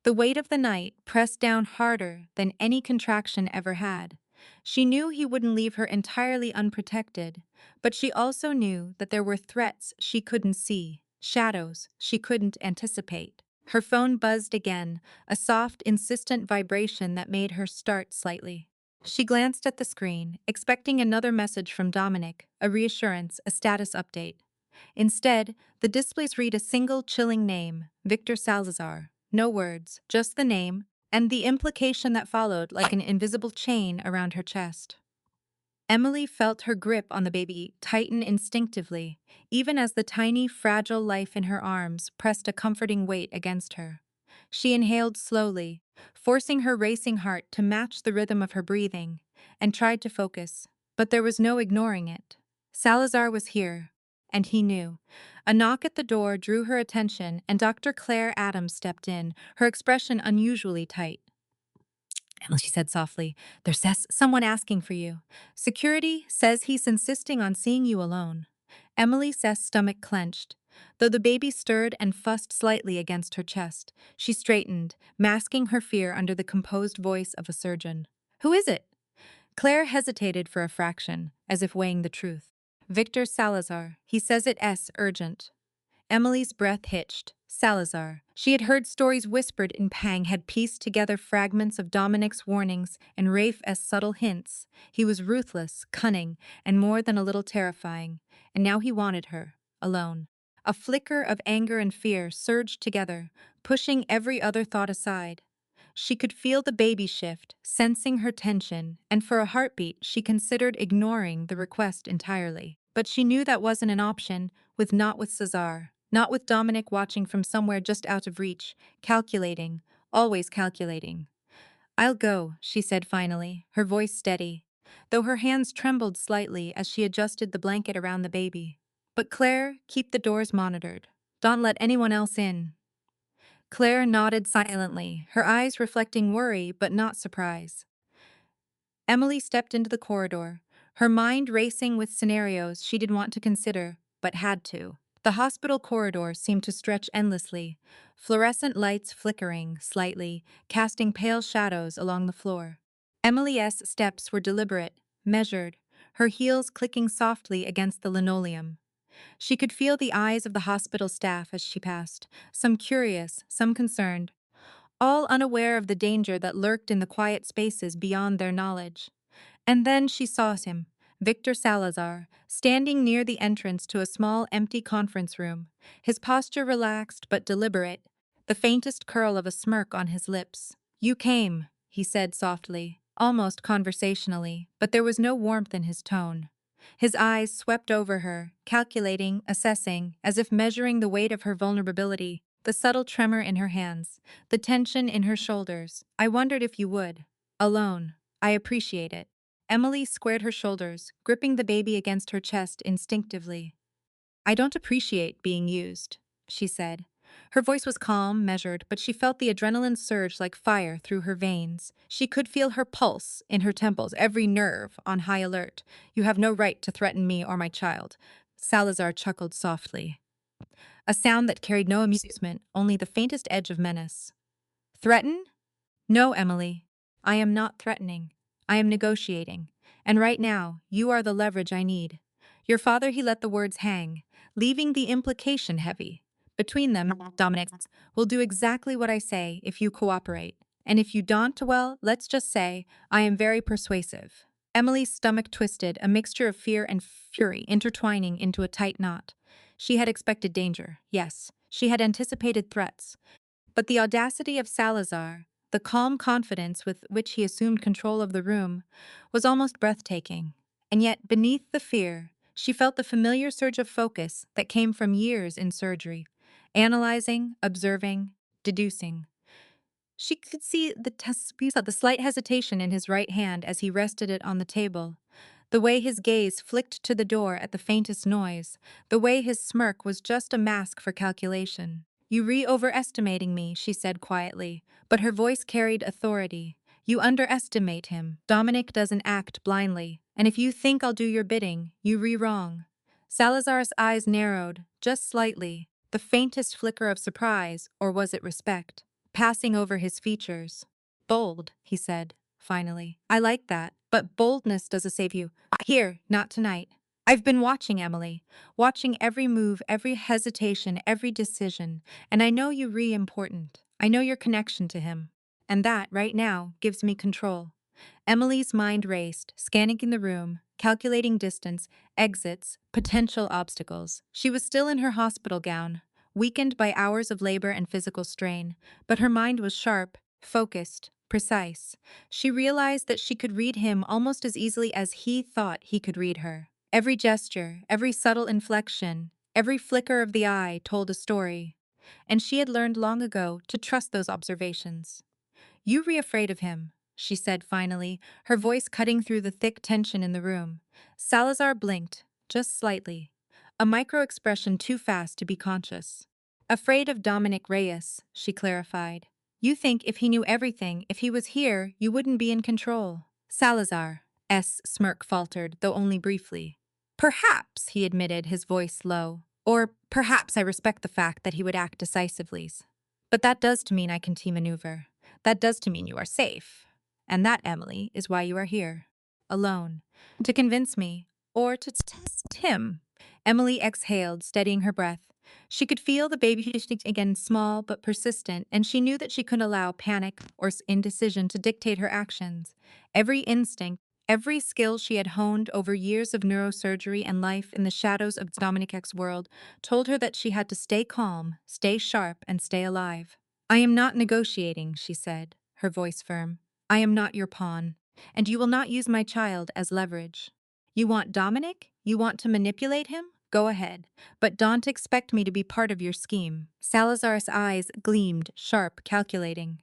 the weight of the night pressed down harder than any contraction ever had. She knew he wouldn't leave her entirely unprotected, but she also knew that there were threats she couldn't see, shadows she couldn't anticipate. Her phone buzzed again, a soft, insistent vibration that made her start slightly. She glanced at the screen, expecting another message from Dominic, a reassurance, a status update. Instead, the displays read a single chilling name, Victor Salazar. No words, just the name, and the implication that followed like an invisible chain around her chest. Emily felt her grip on the baby tighten instinctively, even as the tiny, fragile life in her arms pressed a comforting weight against her. She inhaled slowly, forcing her racing heart to match the rhythm of her breathing, and tried to focus, but there was no ignoring it. Salazar was here, and he knew. A knock at the door drew her attention, and Dr. Claire Adams stepped in, her expression unusually tight. Emily, she said softly, there's someone asking for you. Security says he's insisting on seeing you alone. Emily Seth's stomach clenched. Though the baby stirred and fussed slightly against her chest, she straightened, masking her fear under the composed voice of a surgeon. Who is it? Claire hesitated for a fraction, as if weighing the truth. Victor Salazar. He says it's urgent. Emily's breath hitched. Salazar. She had heard stories whispered in Pang, had pieced together fragments of Dominic's warnings and Rafe's subtle hints. He was ruthless, cunning, and more than a little terrifying. And now he wanted her, alone. A flicker of anger and fear surged together, pushing every other thought aside. She could feel the baby shift, sensing her tension, and for a heartbeat she considered ignoring the request entirely. But she knew that wasn't an option, not with Cesar. Not with Dominic watching from somewhere just out of reach, calculating, always calculating. I'll go, she said finally, her voice steady, though her hands trembled slightly as she adjusted the blanket around the baby. But Claire, keep the doors monitored. Don't let anyone else in. Claire nodded silently, her eyes reflecting worry but not surprise. Emily stepped into the corridor, her mind racing with scenarios she didn't want to consider, but had to. The hospital corridor seemed to stretch endlessly, fluorescent lights flickering slightly, casting pale shadows along the floor. Emily's steps were deliberate, measured, her heels clicking softly against the linoleum. She could feel the eyes of the hospital staff as she passed, some curious, some concerned, all unaware of the danger that lurked in the quiet spaces beyond their knowledge. And then she saw him, Victor Salazar, standing near the entrance to a small empty conference room, his posture relaxed but deliberate, the faintest curl of a smirk on his lips. You came, he said softly, almost conversationally, but there was no warmth in his tone. His eyes swept over her, calculating, assessing, as if measuring the weight of her vulnerability, the subtle tremor in her hands, the tension in her shoulders. I wondered if you would. Alone. I appreciate it. Emily squared her shoulders, gripping the baby against her chest instinctively. I don't appreciate being used, she said. Her voice was calm, measured, but she felt the adrenaline surge like fire through her veins. She could feel her pulse in her temples, every nerve on high alert. You have no right to threaten me or my child. Salazar chuckled softly, a sound that carried no amusement, only the faintest edge of menace. Threaten? No, Emily. I am not threatening. I am negotiating. And right now, you are the leverage I need. Your father, he let the words hang, leaving the implication heavy. Between them, Dominic, will do exactly what I say if you cooperate. And if you don't, well, let's just say, I am very persuasive. Emily's stomach twisted, a mixture of fear and fury intertwining into a tight knot. She had expected danger, yes. She had anticipated threats. But the audacity of Salazar, the calm confidence with which he assumed control of the room, was almost breathtaking. And yet, beneath the fear, she felt the familiar surge of focus that came from years in surgery. analyzing, observing, deducing. She could see the slight hesitation in his right hand as he rested it on the table, the way his gaze flicked to the door at the faintest noise, the way his smirk was just a mask for calculation. You overestimating me, she said quietly, but her voice carried authority. You underestimate him. Dominic doesn't act blindly, and if you think I'll do your bidding, you wrong. Salazar's eyes narrowed, just slightly, the faintest flicker of surprise, or was it respect, passing over his features. Bold, he said, finally. I like that, but boldness doesn't save you. Here, not tonight. I've been watching Emily, watching every move, every hesitation, every decision, and I know you important. I know your connection to him. And that, right now, gives me control. Emily's mind raced, scanning the room, calculating distance, exits, potential obstacles. She was still in her hospital gown, weakened by hours of labor and physical strain, but her mind was sharp, focused, precise. She realized that she could read him almost as easily as he thought he could read her. Every gesture, every subtle inflection, every flicker of the eye told a story, and she had learned long ago to trust those observations. You afraid of him, she said finally, her voice cutting through the thick tension in the room. Salazar blinked, just slightly, a micro-expression too fast to be conscious. Afraid of Dominic Reyes, she clarified. You think if he knew everything, if he was here, you wouldn't be in control. Salazar's smirk faltered, though only briefly. Perhaps, he admitted, his voice low. Or perhaps I respect the fact that he would act decisively. But that does to mean I can maneuver. That does to mean you are safe. And that, Emily, is why you are here. Alone. To convince me, or to test him. Emily exhaled, steadying her breath. She could feel the baby again, small but persistent, and she knew that she couldn't allow panic or indecision to dictate her actions. Every instinct, every skill she had honed over years of neurosurgery and life in the shadows of Dominic's world told her that she had to stay calm, stay sharp, and stay alive. I am not negotiating, she said, her voice firm. I am not your pawn, and you will not use my child as leverage. You want Dominic? You want to manipulate him? Go ahead, but don't expect me to be part of your scheme. Salazar's eyes gleamed, sharp, calculating.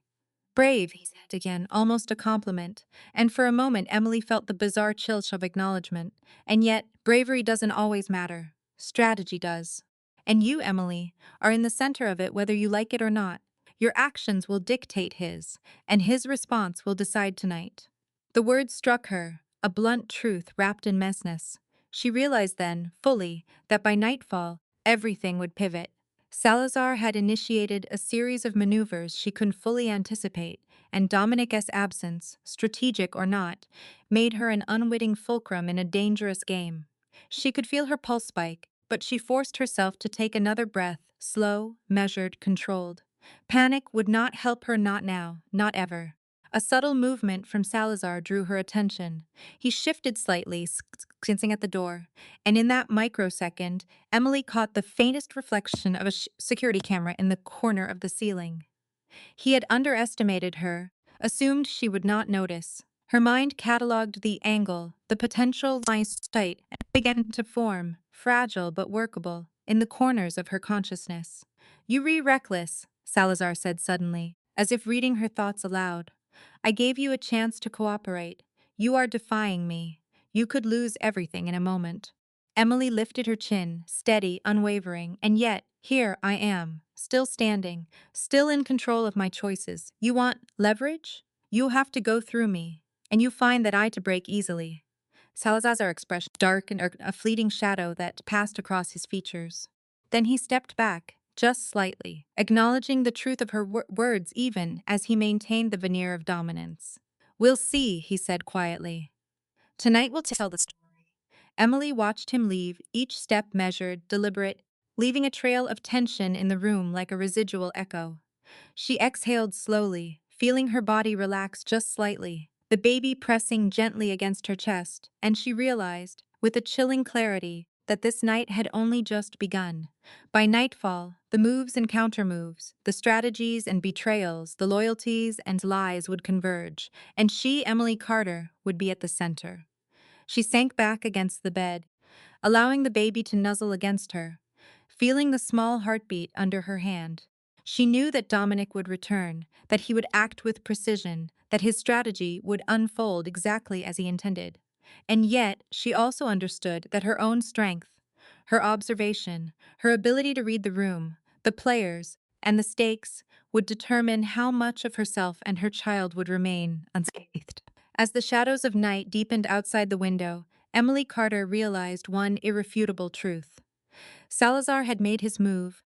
Brave, he said again, almost a compliment, and for a moment Emily felt the bizarre chill of acknowledgement. And yet, bravery doesn't always matter. Strategy does. And you, Emily, are in the center of it whether you like it or not. Your actions will dictate his, and his response will decide tonight. The words struck her, a blunt truth wrapped in messness. She realized then, fully, that by nightfall, everything would pivot. Salazar had initiated a series of maneuvers she couldn't fully anticipate, and Dominic's absence, strategic or not, made her an unwitting fulcrum in a dangerous game. She could feel her pulse spike, but she forced herself to take another breath, slow, measured, controlled. Panic would not help her, not now, not ever. A subtle movement from Salazar drew her attention. He shifted slightly, glancing at the door, and in that microsecond, Emily caught the faintest reflection of a security camera in the corner of the ceiling. He had underestimated her, assumed she would not notice. Her mind catalogued the angle, the potential line of sight, and began to form, fragile but workable, in the corners of her consciousness. You reckless, Salazar said suddenly, as if reading her thoughts aloud. I gave you a chance to cooperate. You are defying me. You could lose everything in a moment. Emily lifted her chin, steady, unwavering, and yet, here I am, still standing, still in control of my choices. You want leverage? You have to go through me, and you find that I to break easily. Salazar's expression darkened, a fleeting shadow that passed across his features. Then he stepped back, just slightly, acknowledging the truth of her words even as he maintained the veneer of dominance. We'll see, he said quietly. Tonight we'll tell the story. Emily watched him leave, each step measured, deliberate, leaving a trail of tension in the room like a residual echo. She exhaled slowly, feeling her body relax just slightly, the baby pressing gently against her chest, and she realized, with a chilling clarity, that this night had only just begun. By nightfall, the moves and countermoves, the strategies and betrayals, the loyalties and lies would converge, and she, Emily Carter, would be at the center. She sank back against the bed, allowing the baby to nuzzle against her. feeling the small heartbeat under her hand. She knew that Dominic would return, that he would act with precision, that his strategy would unfold exactly as he intended. And yet, she also understood that her own strength, her observation, her ability to read the room, the players, and the stakes would determine how much of herself and her child would remain unscathed. As the shadows of night deepened outside the window, Emily Carter realized one irrefutable truth. Salazar had made his move,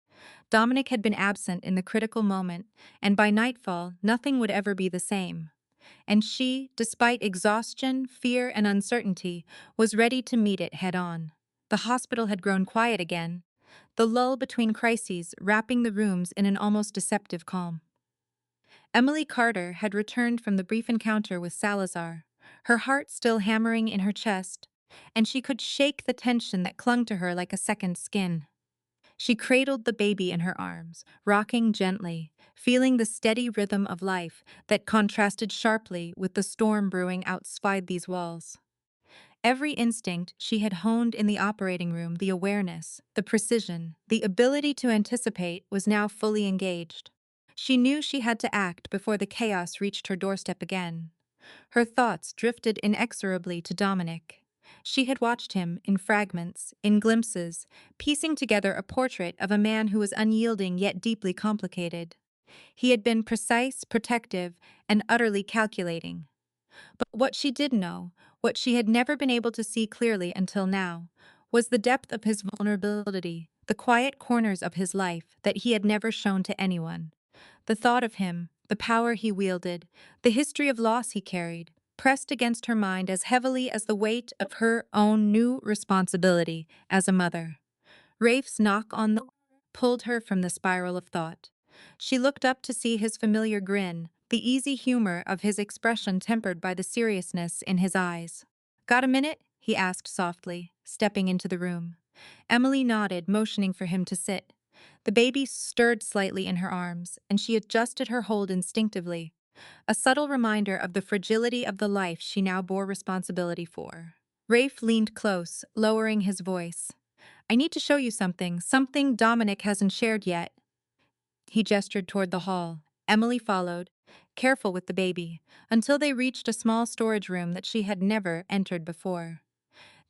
Dominic had been absent in the critical moment, and by nightfall, nothing would ever be the same. And she, despite exhaustion, fear, and uncertainty, was ready to meet it head on. The hospital had grown quiet again, the lull between crises wrapping the rooms in an almost deceptive calm. Emily Carter had returned from the brief encounter with Salazar, her heart still hammering in her chest, and she could shake the tension that clung to her like a second skin. She cradled the baby in her arms, rocking gently, feeling the steady rhythm of life that contrasted sharply with the storm brewing outside these walls. Every instinct she had honed in the operating room, the awareness, the precision, the ability to anticipate, was now fully engaged. She knew she had to act before the chaos reached her doorstep again. Her thoughts drifted inexorably to Dominic. She had watched him in fragments, in glimpses, piecing together a portrait of a man who was unyielding yet deeply complicated. He had been precise, protective, and utterly calculating. But what she did know, what she had never been able to see clearly until now, was the depth of his vulnerability, the quiet corners of his life that he had never shown to anyone. The thought of him, the power he wielded, the history of loss he carried, pressed against her mind as heavily as the weight of her own new responsibility as a mother. Rafe's knock on the door pulled her from the spiral of thought. She looked up to see his familiar grin, the easy humor of his expression tempered by the seriousness in his eyes. "Got a minute?" he asked softly, stepping into the room. Emily nodded, motioning for him to sit. The baby stirred slightly in her arms, and she adjusted her hold instinctively, a subtle reminder of the fragility of the life she now bore responsibility for. Rafe leaned close, lowering his voice. "I need to show you something Dominic hasn't shared yet." He gestured toward the hall. Emily followed, careful with the baby, until they reached a small storage room that she had never entered before.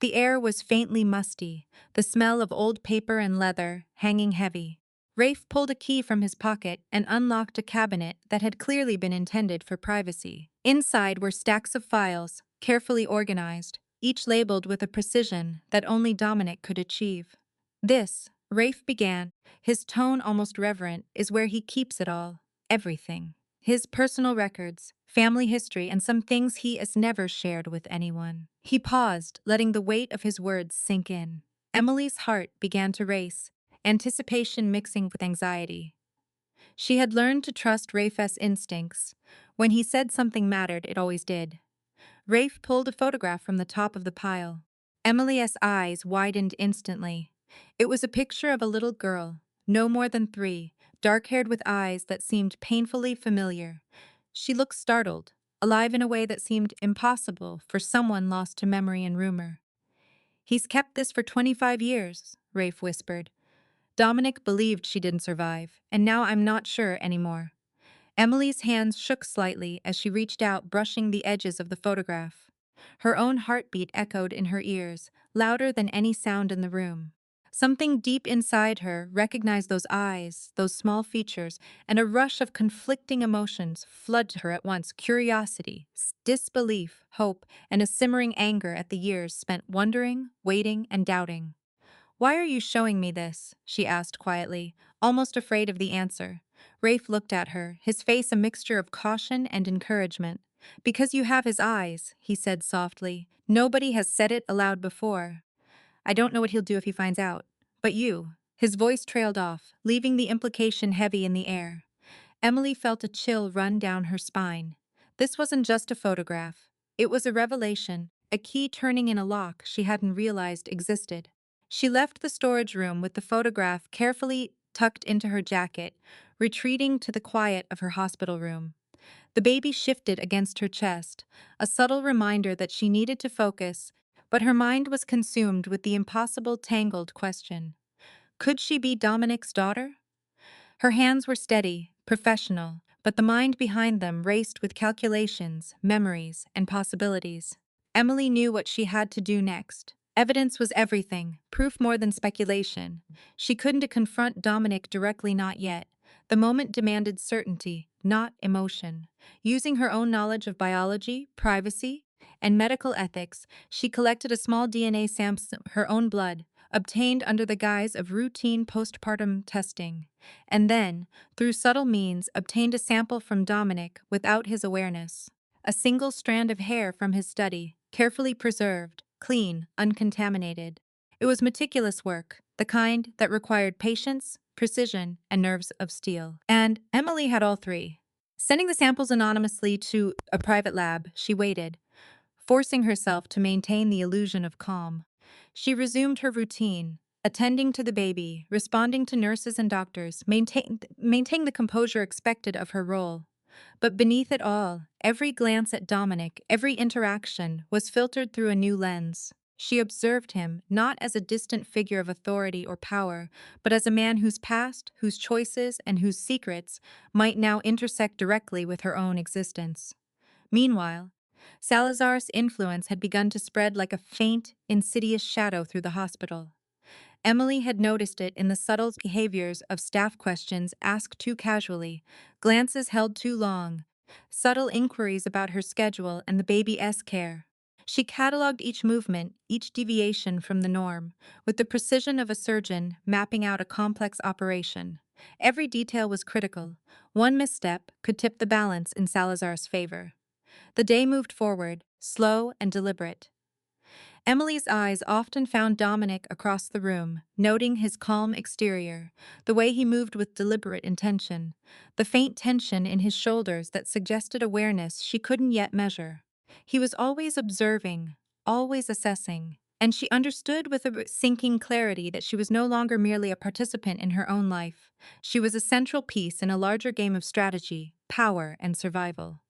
The air was faintly musty, the smell of old paper and leather hanging heavy. Rafe pulled a key from his pocket and unlocked a cabinet that had clearly been intended for privacy. Inside were stacks of files, carefully organized, each labeled with a precision that only Dominic could achieve. "This," Rafe began, his tone almost reverent, "is where he keeps it all. Everything. His personal records, family history, and some things he has never shared with anyone." He paused, letting the weight of his words sink in. Emily's heart began to race, anticipation mixing with anxiety. She had learned to trust Rafe's instincts. When he said something mattered, it always did. Rafe pulled a photograph from the top of the pile. Emily's eyes widened instantly. It was a picture of a little girl, no more than 3, dark-haired with eyes that seemed painfully familiar. She looked startled, alive in a way that seemed impossible for someone lost to memory and rumor. "He's kept this for 25 years, Rafe whispered. "Dominic believed she didn't survive, and now I'm not sure anymore." Emily's hands shook slightly as she reached out, brushing the edges of the photograph. Her own heartbeat echoed in her ears, louder than any sound in the room. Something deep inside her recognized those eyes, those small features, and a rush of conflicting emotions flooded her at once: curiosity, disbelief, hope, and a simmering anger at the years spent wondering, waiting, and doubting. "Why are you showing me this?" she asked quietly, almost afraid of the answer. Rafe looked at her, his face a mixture of caution and encouragement. "Because you have his eyes," he said softly. "Nobody has said it aloud before. I don't know what he'll do if he finds out. But you." His voice trailed off, leaving the implication heavy in the air. Emily felt a chill run down her spine. This wasn't just a photograph. It was a revelation, a key turning in a lock she hadn't realized existed. She left the storage room with the photograph carefully tucked into her jacket, retreating to the quiet of her hospital room. The baby shifted against her chest, a subtle reminder that she needed to focus, but her mind was consumed with the impossible tangled question. Could she be Dominic's daughter? Her hands were steady, professional, but the mind behind them raced with calculations, memories, and possibilities. Emily knew what she had to do next. Evidence was everything, proof more than speculation. She couldn't confront Dominic directly, not yet. The moment demanded certainty, not emotion. Using her own knowledge of biology, privacy, and medical ethics, she collected a small DNA sample, her own blood, obtained under the guise of routine postpartum testing, and then, through subtle means, obtained a sample from Dominic without his awareness. A single strand of hair from his study, carefully preserved, clean, uncontaminated. It was meticulous work, the kind that required patience, precision, and nerves of steel. And Emily had all three. Sending the samples anonymously to a private lab, she waited, forcing herself to maintain the illusion of calm. She resumed her routine, attending to the baby, responding to nurses and doctors, maintaining the composure expected of her role. But beneath it all, every glance at Dominic, every interaction, was filtered through a new lens. She observed him not as a distant figure of authority or power, but as a man whose past, whose choices, and whose secrets might now intersect directly with her own existence. Meanwhile, Salazar's influence had begun to spread like a faint, insidious shadow through the hospital. Emily had noticed it in the subtle behaviors of staff questions asked too casually, glances held too long, subtle inquiries about her schedule and the baby's care. She catalogued each movement, each deviation from the norm, with the precision of a surgeon mapping out a complex operation. Every detail was critical. One misstep could tip the balance in Salazar's favor. The day moved forward, slow and deliberate. Emily's eyes often found Dominic across the room, noting his calm exterior, the way he moved with deliberate intention, the faint tension in his shoulders that suggested awareness she couldn't yet measure. He was always observing, always assessing, and she understood with a sinking clarity that she was no longer merely a participant in her own life. She was a central piece in a larger game of strategy, power, and survival.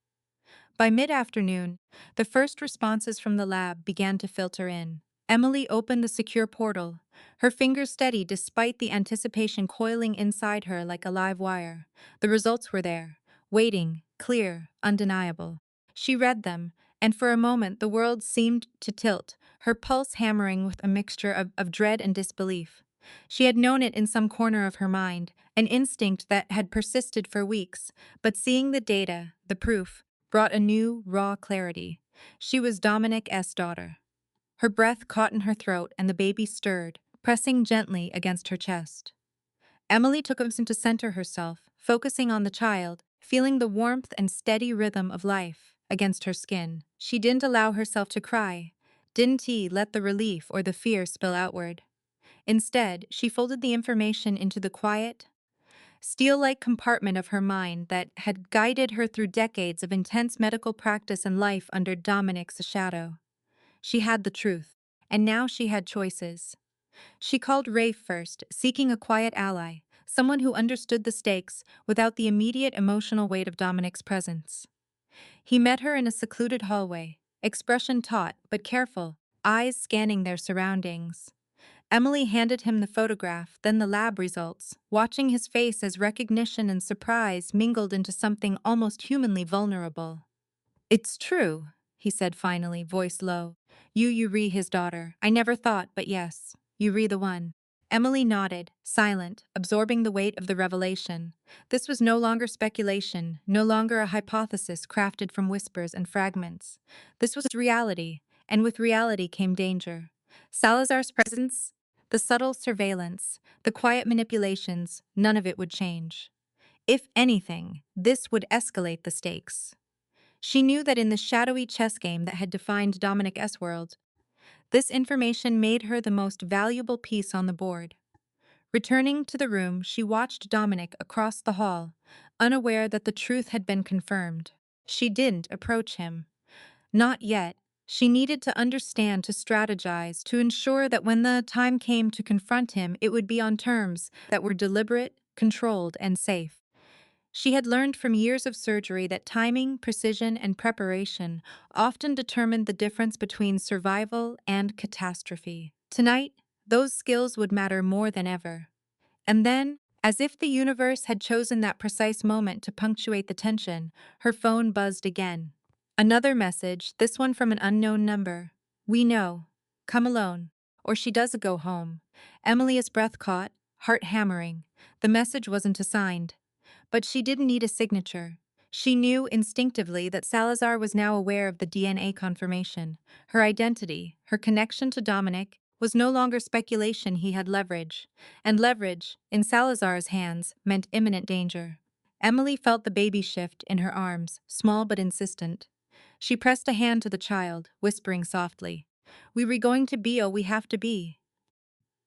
By mid-afternoon, the first responses from the lab began to filter in. Emily opened the secure portal, her fingers steady despite the anticipation coiling inside her like a live wire. The results were there, waiting, clear, undeniable. She read them, and for a moment the world seemed to tilt, her pulse hammering with a mixture of dread and disbelief. She had known it in some corner of her mind, an instinct that had persisted for weeks, but seeing the data, the proof, brought a new, raw clarity. She was Dominic's daughter. Her breath caught in her throat and the baby stirred, pressing gently against her chest. Emily took a moment to center herself, focusing on the child, feeling the warmth and steady rhythm of life against her skin. She didn't allow herself to cry, didn't let the relief or the fear spill outward. Instead, she folded the information into the quiet, steel-like compartment of her mind that had guided her through decades of intense medical practice and life under Dominic's shadow. She had the truth, and now she had choices. She called Rafe first, seeking a quiet ally, someone who understood the stakes without the immediate emotional weight of Dominic's presence. He met her in a secluded hallway, expression taut but careful, eyes scanning their surroundings. Emily handed him the photograph, then the lab results, watching his face as recognition and surprise mingled into something almost humanly vulnerable. "It's true," he said finally, voice low. You re his daughter. I never thought, but yes, you re the one." Emily nodded, silent, absorbing the weight of the revelation. This was no longer speculation, no longer a hypothesis crafted from whispers and fragments. This was reality, and with reality came danger. Salazar's presence, the subtle surveillance, the quiet manipulations, none of it would change. If anything, this would escalate the stakes. She knew that in the shadowy chess game that had defined Dominic's world, this information made her the most valuable piece on the board. Returning to the room, she watched Dominic across the hall, unaware that the truth had been confirmed. She didn't approach him. Not yet. She needed to understand, to strategize, to ensure that when the time came to confront him, it would be on terms that were deliberate, controlled, and safe. She had learned from years of surgery that timing, precision, and preparation often determined the difference between survival and catastrophe. Tonight, those skills would matter more than ever. And then, as if the universe had chosen that precise moment to punctuate the tension, her phone buzzed again. Another message, this one from an unknown number. We know. Come alone. Or she does go home. Emily's breath caught, heart hammering. The message wasn't assigned. But she didn't need a signature. She knew instinctively that Salazar was now aware of the DNA confirmation. Her identity, her connection to Dominic, was no longer speculation. He had leverage. And leverage, in Salazar's hands, meant imminent danger. Emily felt the baby shift in her arms, small but insistent. She pressed a hand to the child, whispering softly, "We were going to be all we have to be."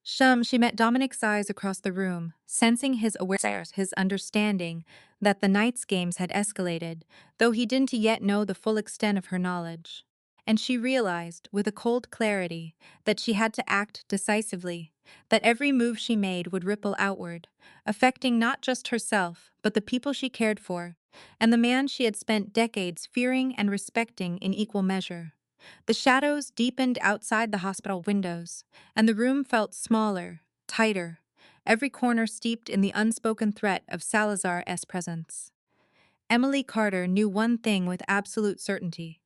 She met Dominic's eyes across the room, sensing his awareness, his understanding that the night's games had escalated, though he didn't yet know the full extent of her knowledge. And she realized, with a cold clarity, that she had to act decisively, that every move she made would ripple outward, affecting not just herself, but the people she cared for, and the man she had spent decades fearing and respecting in equal measure. The shadows deepened outside the hospital windows, and the room felt smaller, tighter, every corner steeped in the unspoken threat of Salazar's presence. Emily Carter knew one thing with absolute certainty.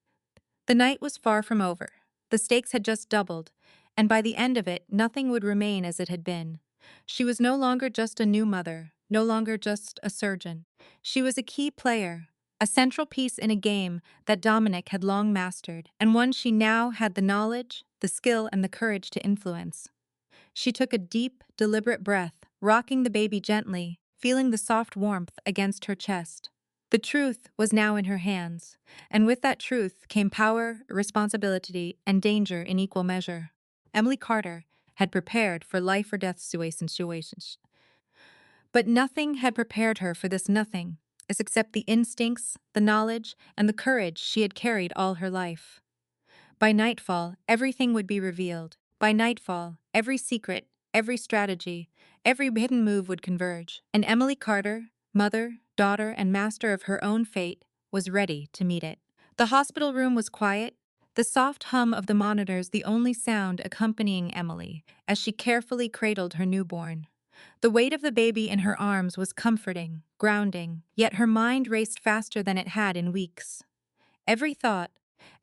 The night was far from over. The stakes had just doubled, and by the end of it, nothing would remain as it had been. She was no longer just a new mother, no longer just a surgeon. She was a key player, a central piece in a game that Dominic had long mastered, and one she now had the knowledge, the skill, and the courage to influence. She took a deep, deliberate breath, rocking the baby gently, feeling the soft warmth against her chest. The truth was now in her hands, and with that truth came power, responsibility, and danger in equal measure. Emily Carter had prepared for life or death situations. But nothing had prepared her for this nothing, as except the instincts, the knowledge, and the courage she had carried all her life. By nightfall, everything would be revealed. By nightfall, every secret, every strategy, every hidden move would converge. And Emily Carter, mother, daughter, and master of her own fate, was ready to meet it. The hospital room was quiet, the soft hum of the monitors the only sound accompanying Emily as she carefully cradled her newborn. The weight of the baby in her arms was comforting, grounding, yet her mind raced faster than it had in weeks. Every thought,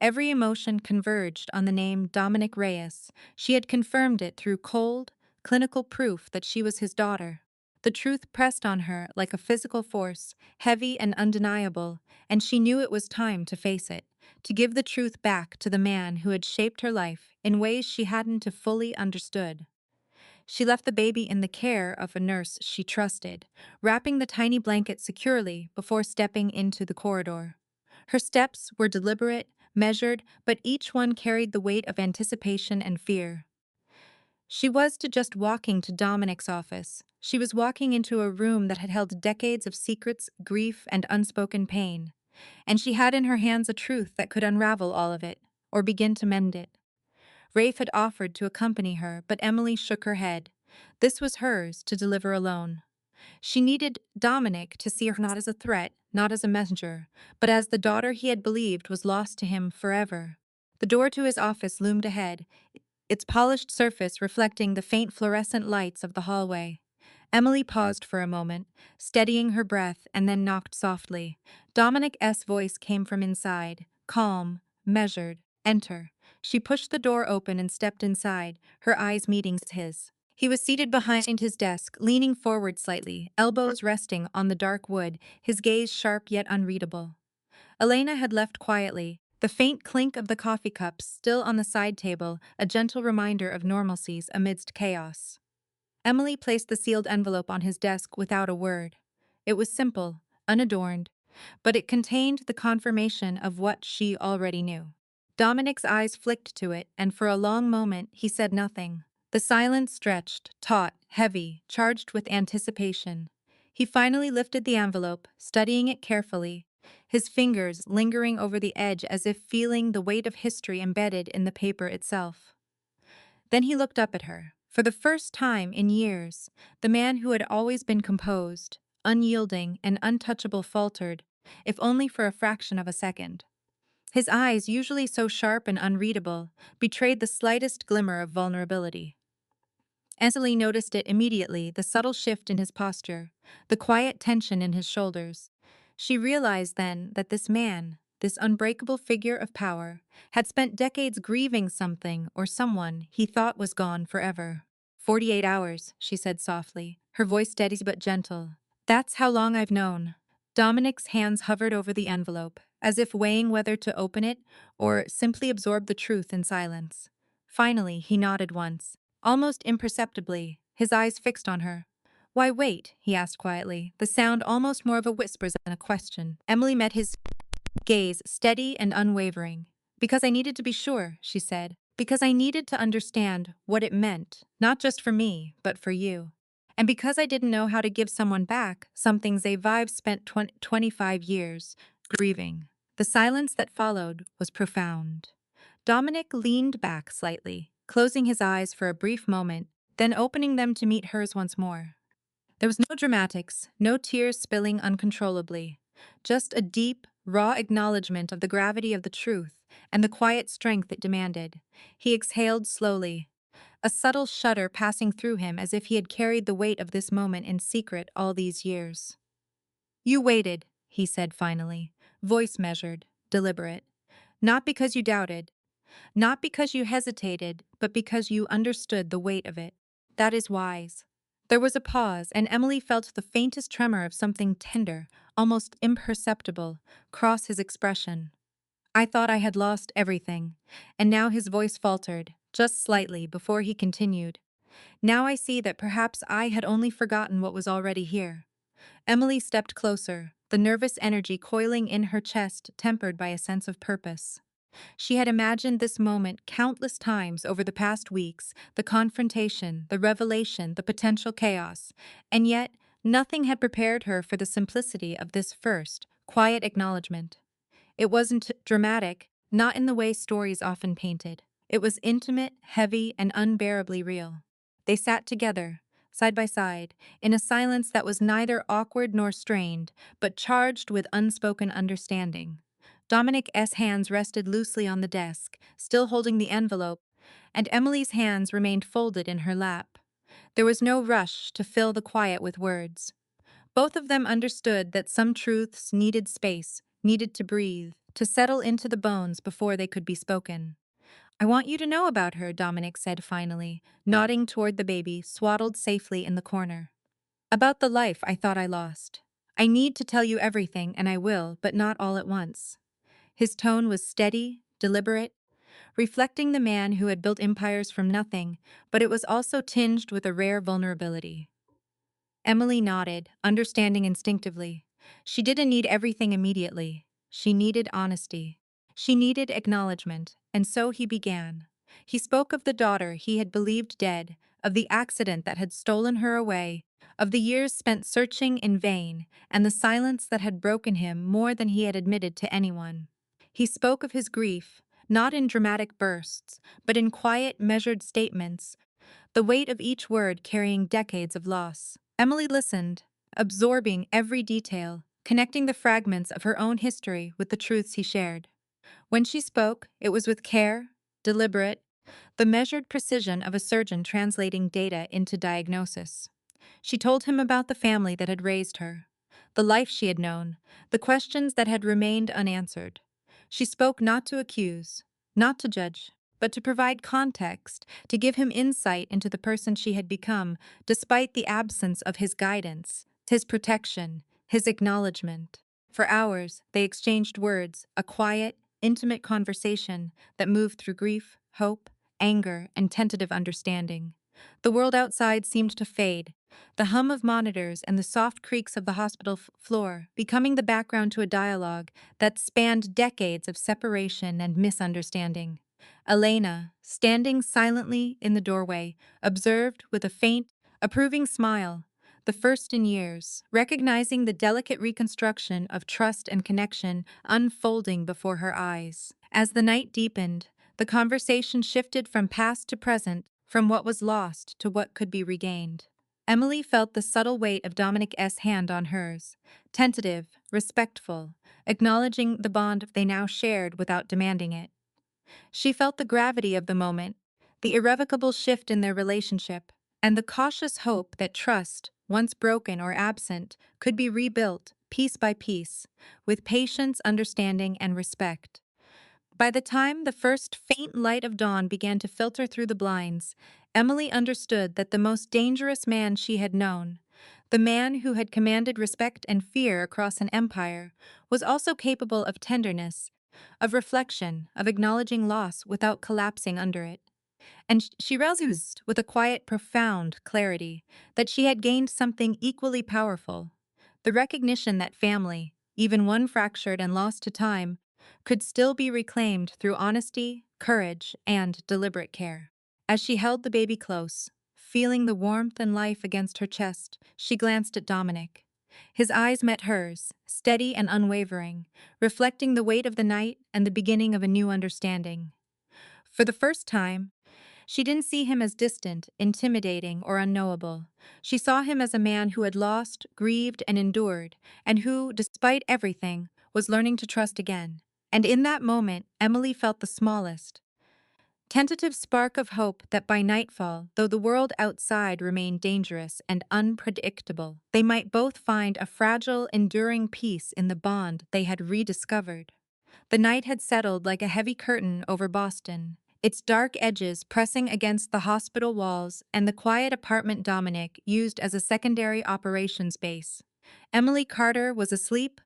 every emotion converged on the name Dominic Reyes. She had confirmed it through cold, clinical proof that she was his daughter. The truth pressed on her like a physical force, heavy and undeniable, and she knew it was time to face it, to give the truth back to the man who had shaped her life in ways she hadn't fully understood. She left the baby in the care of a nurse she trusted, wrapping the tiny blanket securely before stepping into the corridor. Her steps were deliberate, measured, but each one carried the weight of anticipation and fear. She was to just walking to Dominic's office. She was walking into a room that had held decades of secrets, grief, and unspoken pain. And she had in her hands a truth that could unravel all of it, or begin to mend it. Rafe had offered to accompany her, but Emily shook her head. This was hers to deliver alone. She needed Dominic to see her not as a threat, not as a messenger, but as the daughter he had believed was lost to him forever. The door to his office loomed ahead, its polished surface reflecting the faint fluorescent lights of the hallway. Emily paused for a moment, steadying her breath, and then knocked softly. Dominic's voice came from inside, calm, measured. Enter. She pushed the door open and stepped inside, her eyes meeting his. He was seated behind his desk, leaning forward slightly, elbows resting on the dark wood, his gaze sharp yet unreadable. Elena had left quietly, the faint clink of the coffee cups still on the side table, a gentle reminder of normalcies amidst chaos. Emily placed the sealed envelope on his desk without a word. It was simple, unadorned, but it contained the confirmation of what she already knew. Dominic's eyes flicked to it, and for a long moment he said nothing. The silence stretched, taut, heavy, charged with anticipation. He finally lifted the envelope, studying it carefully, his fingers lingering over the edge as if feeling the weight of history embedded in the paper itself. Then he looked up at her. For the first time in years, the man who had always been composed, unyielding, and untouchable faltered, if only for a fraction of a second. His eyes, usually so sharp and unreadable, betrayed the slightest glimmer of vulnerability. Emily noticed it immediately, the subtle shift in his posture, the quiet tension in his shoulders. She realized then that this man, this unbreakable figure of power, had spent decades grieving something or someone he thought was gone forever. 48 hours, she said softly, her voice steady but gentle. That's how long I've known. Dominic's hands hovered over the envelope, as if weighing whether to open it or simply absorb the truth in silence. Finally, he nodded once, almost imperceptibly, his eyes fixed on her. Why wait? He asked quietly, the sound almost more of a whisper than a question. Emily met his gaze, steady and unwavering. Because I needed to be sure, she said. Because I needed to understand what it meant, not just for me, but for you. And because I didn't know how to give someone back something Zavive spent 25 years grieving. The silence that followed was profound. Dominic leaned back slightly, closing his eyes for a brief moment, then opening them to meet hers once more. There was no dramatics, no tears spilling uncontrollably, just a deep, raw acknowledgement of the gravity of the truth and the quiet strength it demanded. He exhaled slowly, a subtle shudder passing through him as if he had carried the weight of this moment in secret all these years. You waited, he said finally, voice measured, deliberate. Not because you doubted, not because you hesitated, but because you understood the weight of it. That is wise. There was a pause, and Emily felt the faintest tremor of something tender, almost imperceptible, cross his expression. I thought I had lost everything, and now his voice faltered, just slightly, before he continued. Now I see that perhaps I had only forgotten what was already here. Emily stepped closer, the nervous energy coiling in her chest tempered by a sense of purpose. She had imagined this moment countless times over the past weeks, the confrontation, the revelation, the potential chaos, and yet nothing had prepared her for the simplicity of this first, quiet acknowledgement. It wasn't dramatic, not in the way stories often painted. It was intimate, heavy, and unbearably real. They sat together, side by side, in a silence that was neither awkward nor strained, but charged with unspoken understanding. Dominic's hands rested loosely on the desk, still holding the envelope, and Emily's hands remained folded in her lap. There was no rush to fill the quiet with words. Both of them understood that some truths needed space, needed to breathe, to settle into the bones before they could be spoken. I want you to know about her, Dominic said finally, nodding toward the baby, swaddled safely in the corner. About the life I thought I lost. I need to tell you everything, and I will, but not all at once. His tone was steady, deliberate, reflecting the man who had built empires from nothing, but it was also tinged with a rare vulnerability. Emily nodded, understanding instinctively. She didn't need everything immediately. She needed honesty. She needed acknowledgement, and so he began. He spoke of the daughter he had believed dead, of the accident that had stolen her away, of the years spent searching in vain, and the silence that had broken him more than he had admitted to anyone. He spoke of his grief, not in dramatic bursts, but in quiet, measured statements, the weight of each word carrying decades of loss. Emily listened, absorbing every detail, connecting the fragments of her own history with the truths he shared. When she spoke, it was with care, deliberate, the measured precision of a surgeon translating data into diagnosis. She told him about the family that had raised her, the life she had known, the questions that had remained unanswered. She spoke not to accuse, not to judge, but to provide context, to give him insight into the person she had become, despite the absence of his guidance, his protection, his acknowledgement. For hours, they exchanged words, a quiet, intimate conversation that moved through grief, hope, anger, and tentative understanding. The world outside seemed to fade, the hum of monitors and the soft creaks of the hospital floor becoming the background to a dialogue that spanned decades of separation and misunderstanding. Elena, standing silently in the doorway, observed with a faint, approving smile, the first in years, recognizing the delicate reconstruction of trust and connection unfolding before her eyes. As the night deepened, the conversation shifted from past to present, from what was lost to what could be regained. Emily felt the subtle weight of Dominic's hand on hers, tentative, respectful, acknowledging the bond they now shared without demanding it. She felt the gravity of the moment, the irrevocable shift in their relationship, and the cautious hope that trust, once broken or absent, could be rebuilt piece by piece, with patience, understanding, and respect. By the time the first faint light of dawn began to filter through the blinds, Emily understood that the most dangerous man she had known, the man who had commanded respect and fear across an empire, was also capable of tenderness, of reflection, of acknowledging loss without collapsing under it. And she realized with a quiet, profound clarity that she had gained something equally powerful, the recognition that family, even one fractured and lost to time, could still be reclaimed through honesty, courage, and deliberate care. As she held the baby close, feeling the warmth and life against her chest, she glanced at Dominic. His eyes met hers, steady and unwavering, reflecting the weight of the night and the beginning of a new understanding. For the first time, she didn't see him as distant, intimidating, or unknowable. She saw him as a man who had lost, grieved, and endured, and who, despite everything, was learning to trust again. And in that moment, Emily felt the smallest, tentative spark of hope that by nightfall, though the world outside remained dangerous and unpredictable, they might both find a fragile, enduring peace in the bond they had rediscovered. The night had settled like a heavy curtain over Boston, its dark edges pressing against the hospital walls and the quiet apartment Dominic used as a secondary operations base. Emily Carter was asleep,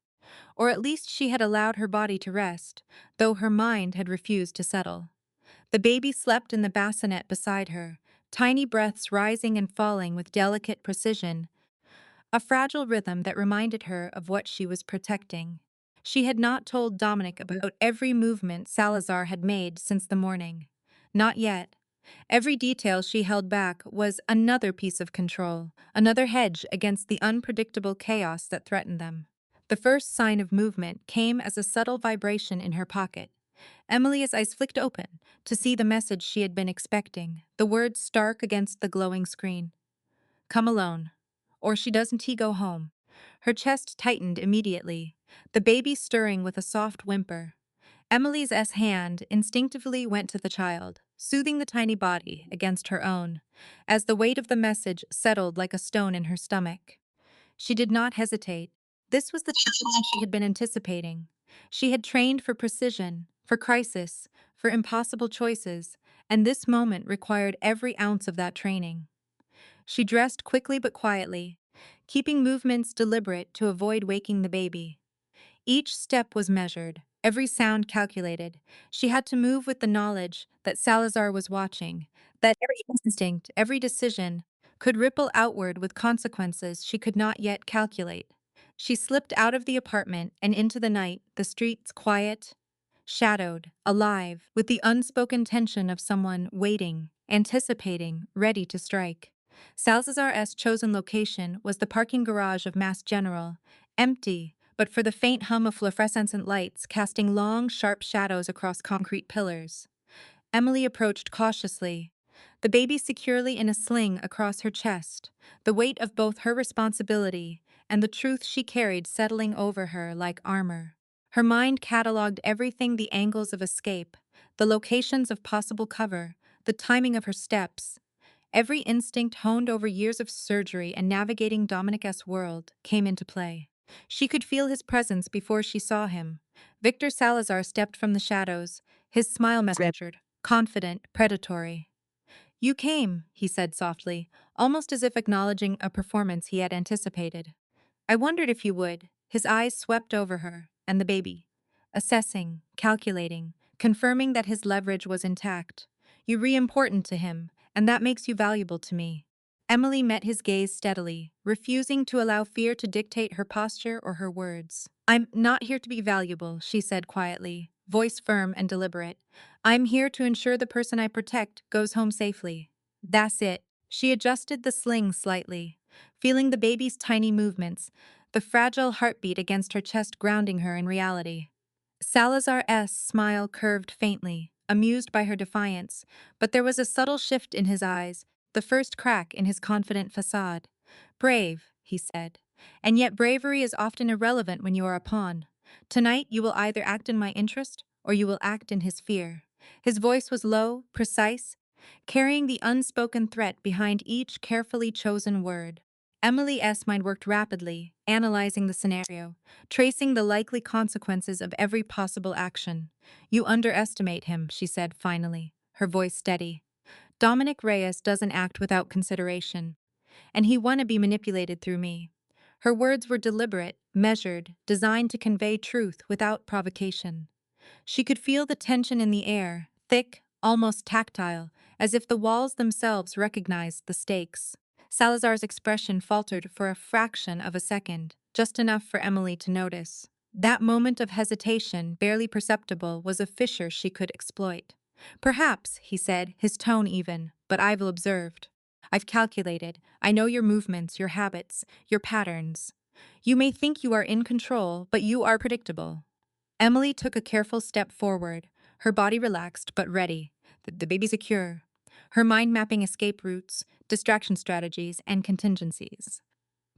or at least she had allowed her body to rest, though her mind had refused to settle. The baby slept in the bassinet beside her, tiny breaths rising and falling with delicate precision, a fragile rhythm that reminded her of what she was protecting. She had not told Dominic about every movement Salazar had made since the morning. Not yet. Every detail she held back was another piece of control, another hedge against the unpredictable chaos that threatened them. The first sign of movement came as a subtle vibration in her pocket. Emily's eyes flicked open to see the message she had been expecting, the words stark against the glowing screen. Come alone. Or she doesn't he go home. Her chest tightened immediately, the baby stirring with a soft whimper. Emily's hand instinctively went to the child, soothing the tiny body against her own, as the weight of the message settled like a stone in her stomach. She did not hesitate. This was the challenge she had been anticipating. She had trained for precision, for crisis, for impossible choices, and this moment required every ounce of that training. She dressed quickly but quietly, keeping movements deliberate to avoid waking the baby. Each step was measured, every sound calculated. She had to move with the knowledge that Salazar was watching, that every instinct, every decision, could ripple outward with consequences she could not yet calculate. She slipped out of the apartment and into the night, the streets quiet, shadowed, alive, with the unspoken tension of someone waiting, anticipating, ready to strike. Salazar's chosen location was the parking garage of Mass General, empty, but for the faint hum of fluorescent lights casting long, sharp shadows across concrete pillars. Emily approached cautiously, the baby securely in a sling across her chest, the weight of both her responsibility and the truth she carried settling over her like armor. Her mind catalogued everything, the angles of escape, the locations of possible cover, the timing of her steps. Every instinct honed over years of surgery and navigating Dominic's world came into play. She could feel his presence before she saw him. Victor Salazar stepped from the shadows, his smile measured, confident, predatory. You came, he said softly, almost as if acknowledging a performance he had anticipated. I wondered if you would. His eyes swept over her and the baby, assessing, calculating, confirming that his leverage was intact. You re-important to him, and that makes you valuable to me. Emily met his gaze steadily, refusing to allow fear to dictate her posture or her words. I'm not here to be valuable, she said quietly, voice firm and deliberate. I'm here to ensure the person I protect goes home safely. That's it. She adjusted the sling slightly, feeling the baby's tiny movements, the fragile heartbeat against her chest grounding her in reality. Salazar's smile curved faintly, amused by her defiance, but there was a subtle shift in his eyes, the first crack in his confident facade. Brave, he said. And yet bravery is often irrelevant when you are a pawn. Tonight you will either act in my interest, or you will act in his fear. His voice was low, precise, carrying the unspoken threat behind each carefully chosen word. Emily's mind worked rapidly, analyzing the scenario, tracing the likely consequences of every possible action. "You underestimate him," she said finally, her voice steady. "Dominic Reyes doesn't act without consideration, and he wanna be manipulated through me." Her words were deliberate, measured, designed to convey truth without provocation. She could feel the tension in the air, thick, almost tactile, as if the walls themselves recognized the stakes. Salazar's expression faltered for a fraction of a second, just enough for Emily to notice. That moment of hesitation, barely perceptible, was a fissure she could exploit. "Perhaps," he said, his tone even, "but I've observed. I've calculated. I know your movements, your habits, your patterns. You may think you are in control, but you are predictable." Emily took a careful step forward, her body relaxed but ready, the baby secure, her mind mapping escape routes, distraction strategies, and contingencies.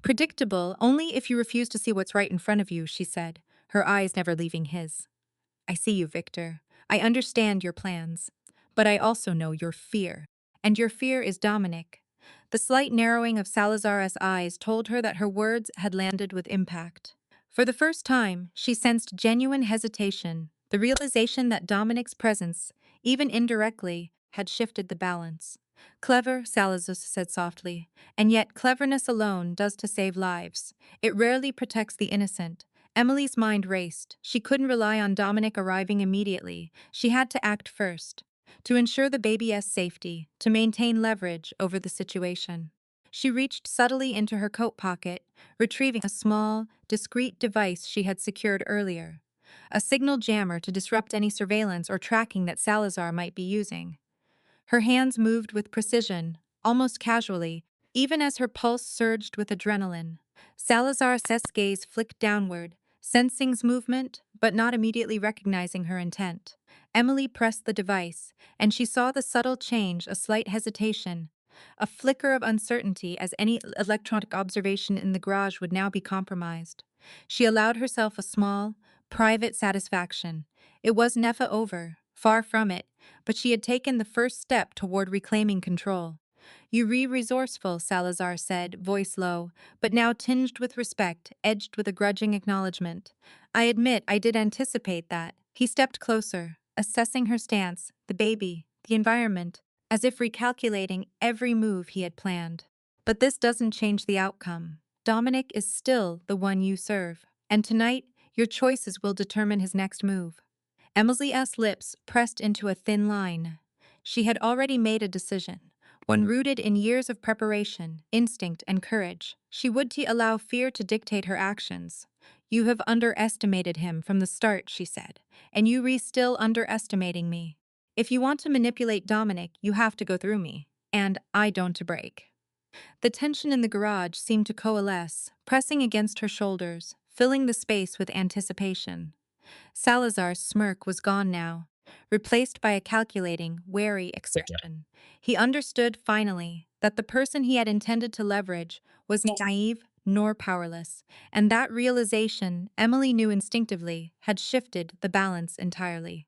"Predictable only if you refuse to see what's right in front of you," she said, her eyes never leaving his. "I see you, Victor. I understand your plans. But I also know your fear. And your fear is Dominic." The slight narrowing of Salazar's eyes told her that her words had landed with impact. For the first time, she sensed genuine hesitation, the realization that Dominic's presence, even indirectly, had shifted the balance. "Clever," Salazar said softly, "and yet cleverness alone does to save lives. It rarely protects the innocent." Emily's mind raced. She couldn't rely on Dominic arriving immediately. She had to act first, to ensure the baby's safety, to maintain leverage over the situation. She reached subtly into her coat pocket, retrieving a small, discreet device she had secured earlier, a signal jammer to disrupt any surveillance or tracking that Salazar might be using. Her hands moved with precision, almost casually, even as her pulse surged with adrenaline. Salazar's gaze flicked downward, sensing his movement, but not immediately recognizing her intent. Emily pressed the device, and she saw the subtle change, a slight hesitation, a flicker of uncertainty as any electronic observation in the garage would now be compromised. She allowed herself a small, private satisfaction. It was never over, far from it, but she had taken the first step toward reclaiming control. "You resourceful," Salazar said, voice low, but now tinged with respect, edged with a grudging acknowledgement. "I admit I did anticipate that." He stepped closer, assessing her stance, the baby, the environment, as if recalculating every move he had planned. "But this doesn't change the outcome. Dominic is still the one you serve, and tonight, your choices will determine his next move." Emily's lips pressed into a thin line. She had already made a decision, one rooted in years of preparation, instinct, and courage. She would allow fear to dictate her actions. "You have underestimated him from the start," she said, "and you still underestimating me. If you want to manipulate Dominic, you have to go through me, and I don't to break." The tension in the garage seemed to coalesce, pressing against her shoulders, filling the space with anticipation. Salazar's smirk was gone now, replaced by a calculating, wary expression. He understood finally that the person he had intended to leverage was neither naive nor powerless, and that realization, Emily knew instinctively, had shifted the balance entirely.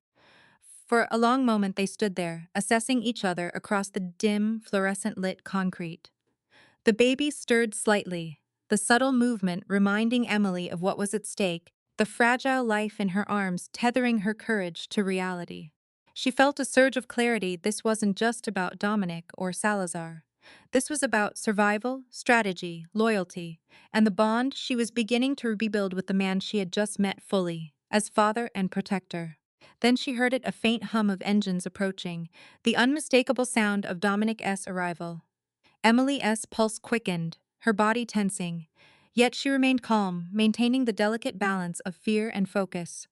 For a long moment they stood there, assessing each other across the dim, fluorescent-lit concrete. The baby stirred slightly, the subtle movement reminding Emily of what was at stake, the fragile life in her arms tethering her courage to reality. She felt a surge of clarity. This wasn't just about Dominic or Salazar. This was about survival, strategy, loyalty, and the bond she was beginning to rebuild with the man she had just met fully, as father and protector. Then she heard a faint hum of engines approaching, the unmistakable sound of Dominic's arrival. Emily's pulse quickened, her body tensing, yet she remained calm, maintaining the delicate balance of fear and focus.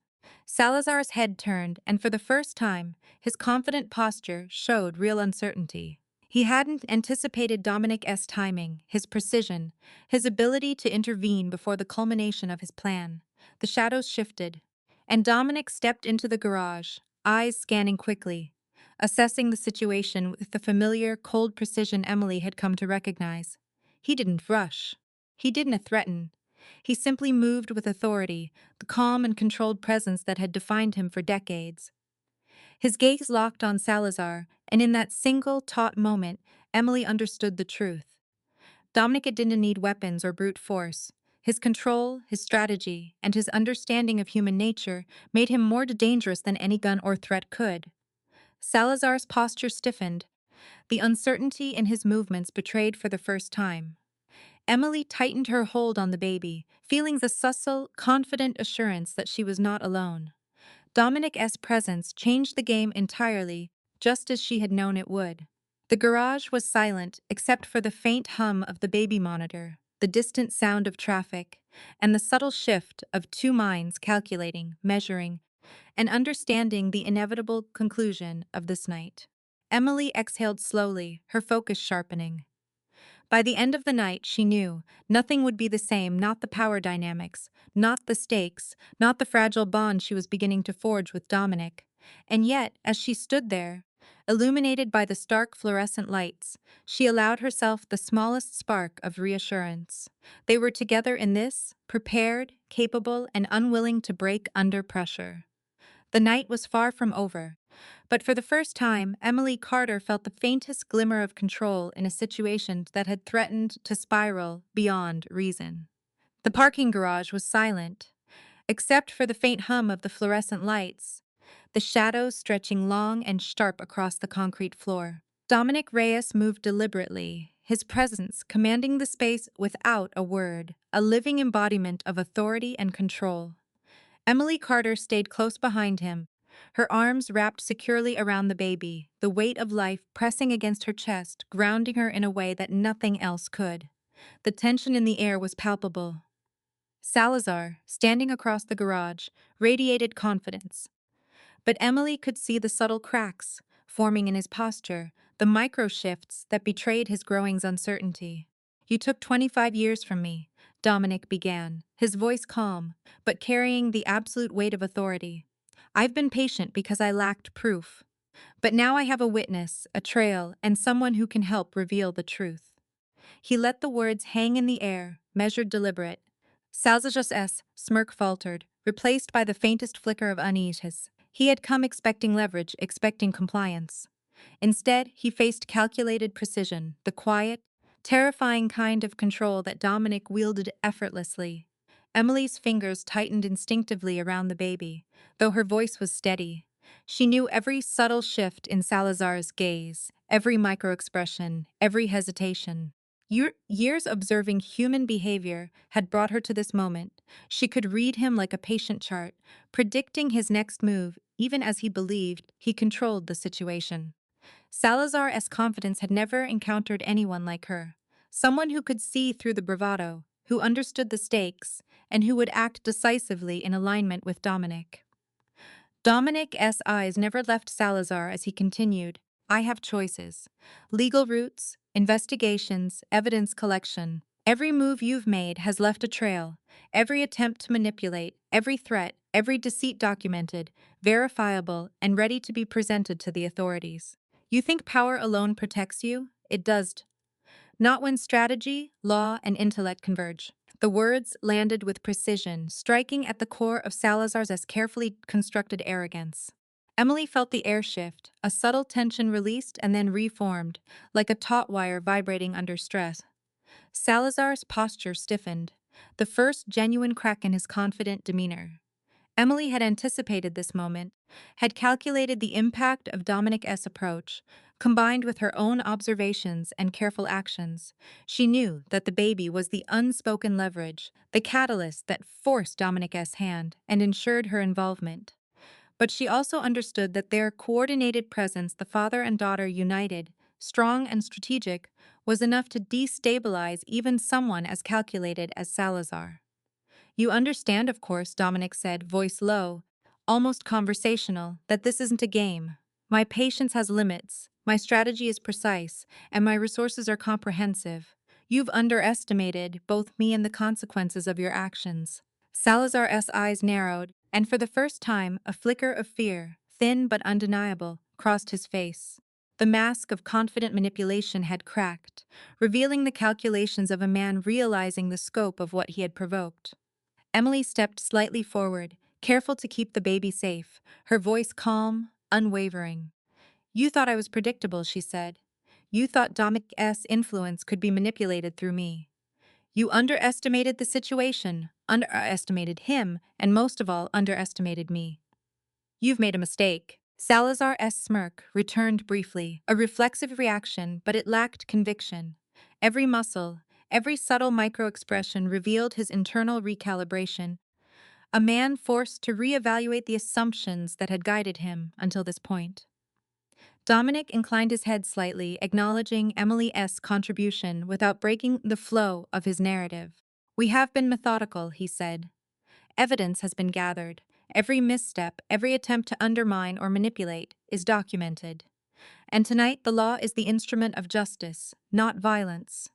Salazar's head turned, and for the first time, his confident posture showed real uncertainty. He hadn't anticipated Dominic's timing, his precision, his ability to intervene before the culmination of his plan. The shadows shifted, and Dominic stepped into the garage, eyes scanning quickly, assessing the situation with the familiar, cold precision Emily had come to recognize. He didn't rush. He didn't threaten. He simply moved with authority, the calm and controlled presence that had defined him for decades. His gaze locked on Salazar, And in that single, taut moment, Emily understood the truth. Dominic didn't need weapons or brute force. His control, his strategy, and his understanding of human nature made him more dangerous than any gun or threat could. Salazar's posture stiffened. The uncertainty in his movements betrayed for the first time. Emily tightened her hold on the baby, feeling the subtle, confident assurance that she was not alone. Dominic's presence changed the game entirely, just as she had known it would. The garage was silent except for the faint hum of the baby monitor, the distant sound of traffic, and the subtle shift of two minds calculating, measuring, and understanding the inevitable conclusion of this night. Emily exhaled slowly, her focus sharpening. By the end of the night, she knew nothing would be the same, not the power dynamics, not the stakes, not the fragile bond she was beginning to forge with Dominic. And yet, as she stood there, illuminated by the stark fluorescent lights, she allowed herself the smallest spark of reassurance. They were together in this, prepared, capable, and unwilling to break under pressure. The night was far from over, but for the first time, Emily Carter felt the faintest glimmer of control in a situation that had threatened to spiral beyond reason. The parking garage was silent, except for the faint hum of the fluorescent lights, the shadows stretching long and sharp across the concrete floor. Dominic Reyes moved deliberately, his presence commanding the space without a word, a living embodiment of authority and control. Emily Carter stayed close behind him, her arms wrapped securely around the baby, the weight of life pressing against her chest, grounding her in a way that nothing else could. The tension in the air was palpable. Salazar, standing across the garage, radiated confidence. But Emily could see the subtle cracks forming in his posture, the micro shifts that betrayed his growing uncertainty. "You took 25 years from me," Dominic began, his voice calm, but carrying the absolute weight of authority. "I've been patient because I lacked proof. But now I have a witness, a trail, and someone who can help reveal the truth." He let the words hang in the air, measured, deliberate. Salzaj's smirk faltered, replaced by the faintest flicker of unease. He had come expecting leverage, expecting compliance. Instead, he faced calculated precision, the quiet, terrifying kind of control that Dominic wielded effortlessly. Emily's fingers tightened instinctively around the baby, though her voice was steady. She knew every subtle shift in Salazar's gaze, every microexpression, every hesitation. Years observing human behavior had brought her to this moment. She could read him like a patient chart, predicting his next move, even as he believed he controlled the situation. Salazar's confidence had never encountered anyone like her. Someone who could see through the bravado, who understood the stakes, and who would act decisively in alignment with Dominic. Dominic's eyes never left Salazar as he continued, "I have choices. Legal routes, investigations, evidence collection. Every move you've made has left a trail. Every attempt to manipulate, every threat, every deceit documented, verifiable, and ready to be presented to the authorities. You think power alone protects you? It does. Not when strategy, law, and intellect converge." The words landed with precision, striking at the core of Salazar's carefully constructed arrogance. Emily felt the air shift, a subtle tension released and then reformed, like a taut wire vibrating under stress. Salazar's posture stiffened, the first genuine crack in his confident demeanor. Emily had anticipated this moment, had calculated the impact of Dominic's approach, combined with her own observations and careful actions. She knew that the baby was the unspoken leverage, the catalyst that forced Dominic's hand and ensured her involvement. But she also understood that their coordinated presence, the father and daughter united, strong and strategic, was enough to destabilize even someone as calculated as Salazar. "You understand, of course," Dominic said, voice low, almost conversational, "that this isn't a game. My patience has limits, my strategy is precise, and my resources are comprehensive. You've underestimated both me and the consequences of your actions." Salazar's eyes narrowed, and for the first time, a flicker of fear, thin but undeniable, crossed his face. The mask of confident manipulation had cracked, revealing the calculations of a man realizing the scope of what he had provoked. Emily stepped slightly forward, careful to keep the baby safe, her voice calm, unwavering. You thought I was predictable, she said. You thought Dominic's influence could be manipulated through me. You underestimated the situation, underestimated him, and most of all, underestimated me. You've made a mistake. Salazar's smirk returned briefly, a reflexive reaction, but it lacked conviction. Every muscle, every subtle micro-expression revealed his internal recalibration, a man forced to reevaluate the assumptions that had guided him until this point. Dominic inclined his head slightly, acknowledging Emily's contribution without breaking the flow of his narrative. We have been methodical, he said. Evidence has been gathered. Every misstep, every attempt to undermine or manipulate is documented. And tonight the law is the instrument of justice, not violence.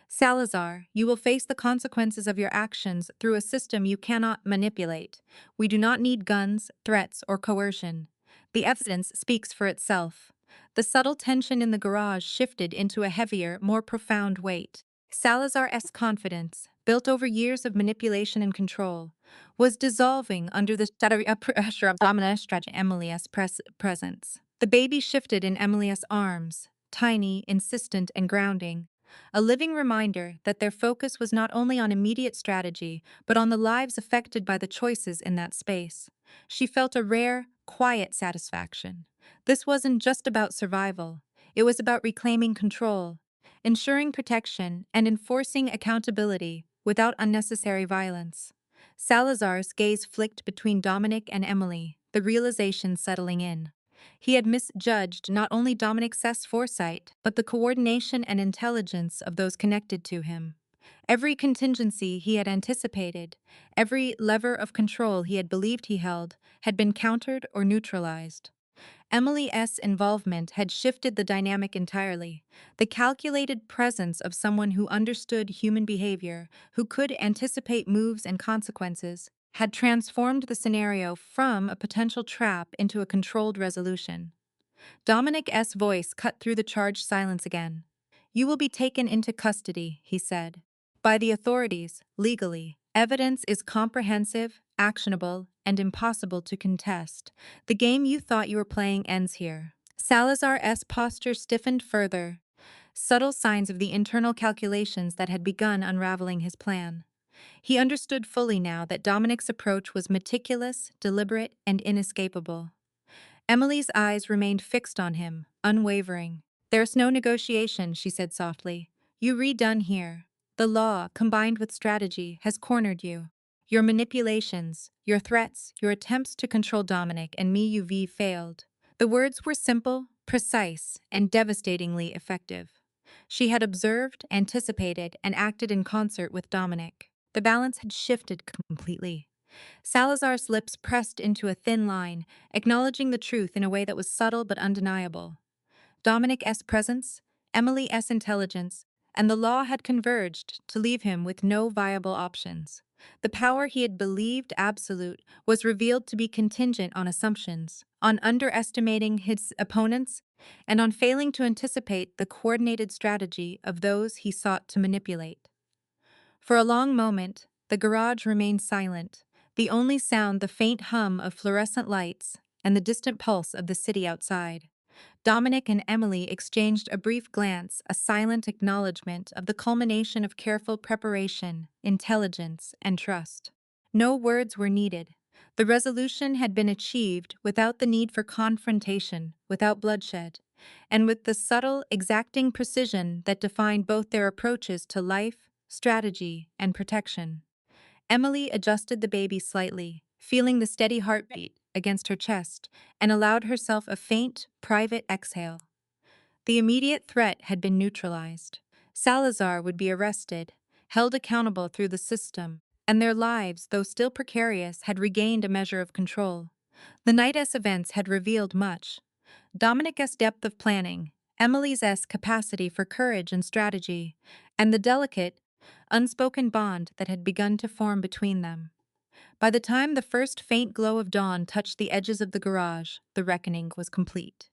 Salazar, you will face the consequences of your actions through a system you cannot manipulate. We do not need guns, threats, or coercion. The evidence speaks for itself. The subtle tension in the garage shifted into a heavier, more profound weight. Salazar's confidence, built over years of manipulation and control, was dissolving under the shadowy pressure of Dominus Emily's presence. The baby shifted in Emily's arms, tiny, insistent, and grounding, a living reminder that their focus was not only on immediate strategy, but on the lives affected by the choices in that space. She felt a rare, quiet satisfaction. This wasn't just about survival, it was about reclaiming control, ensuring protection, and enforcing accountability without unnecessary violence. Salazar's gaze flicked between Dominic and Emily, the realization settling in. He had misjudged not only Dominic's foresight, but the coordination and intelligence of those connected to him. Every contingency he had anticipated, every lever of control he had believed he held, had been countered or neutralized. Emily's involvement had shifted the dynamic entirely. The calculated presence of someone who understood human behavior, who could anticipate moves and consequences, had transformed the scenario from a potential trap into a controlled resolution. Dominic's voice cut through the charged silence again. You will be taken into custody, he said. By the authorities, legally. Evidence is comprehensive, actionable, and impossible to contest. The game you thought you were playing ends here. Salazar's posture stiffened further, subtle signs of the internal calculations that had begun unraveling his plan. He understood fully now that Dominic's approach was meticulous, deliberate, and inescapable. Emily's eyes remained fixed on him, unwavering. There's no negotiation, she said softly. You redone here. The law, combined with strategy, has cornered you. Your manipulations, your threats, your attempts to control Dominic and me you've failed. The words were simple, precise, and devastatingly effective. She had observed, anticipated, and acted in concert with Dominic. The balance had shifted completely. Salazar's lips pressed into a thin line, acknowledging the truth in a way that was subtle but undeniable. Dominic's presence, Emily's intelligence, and the law had converged to leave him with no viable options. The power he had believed absolute was revealed to be contingent on assumptions, on underestimating his opponents, and on failing to anticipate the coordinated strategy of those he sought to manipulate. For a long moment, the garage remained silent, the only sound the faint hum of fluorescent lights and the distant pulse of the city outside. Dominic and Emily exchanged a brief glance, a silent acknowledgement of the culmination of careful preparation, intelligence, and trust. No words were needed. The resolution had been achieved without the need for confrontation, without bloodshed, and with the subtle, exacting precision that defined both their approaches to life, strategy, and protection. Emily adjusted the baby slightly, feeling the steady heartbeat against her chest, and allowed herself a faint, private exhale. The immediate threat had been neutralized. Salazar would be arrested, held accountable through the system, and their lives, though still precarious, had regained a measure of control. The night's events had revealed much. Dominic's depth of planning, Emily's capacity for courage and strategy, and the delicate, unspoken bond that had begun to form between them. By the time the first faint glow of dawn touched the edges of the garage, the reckoning was complete.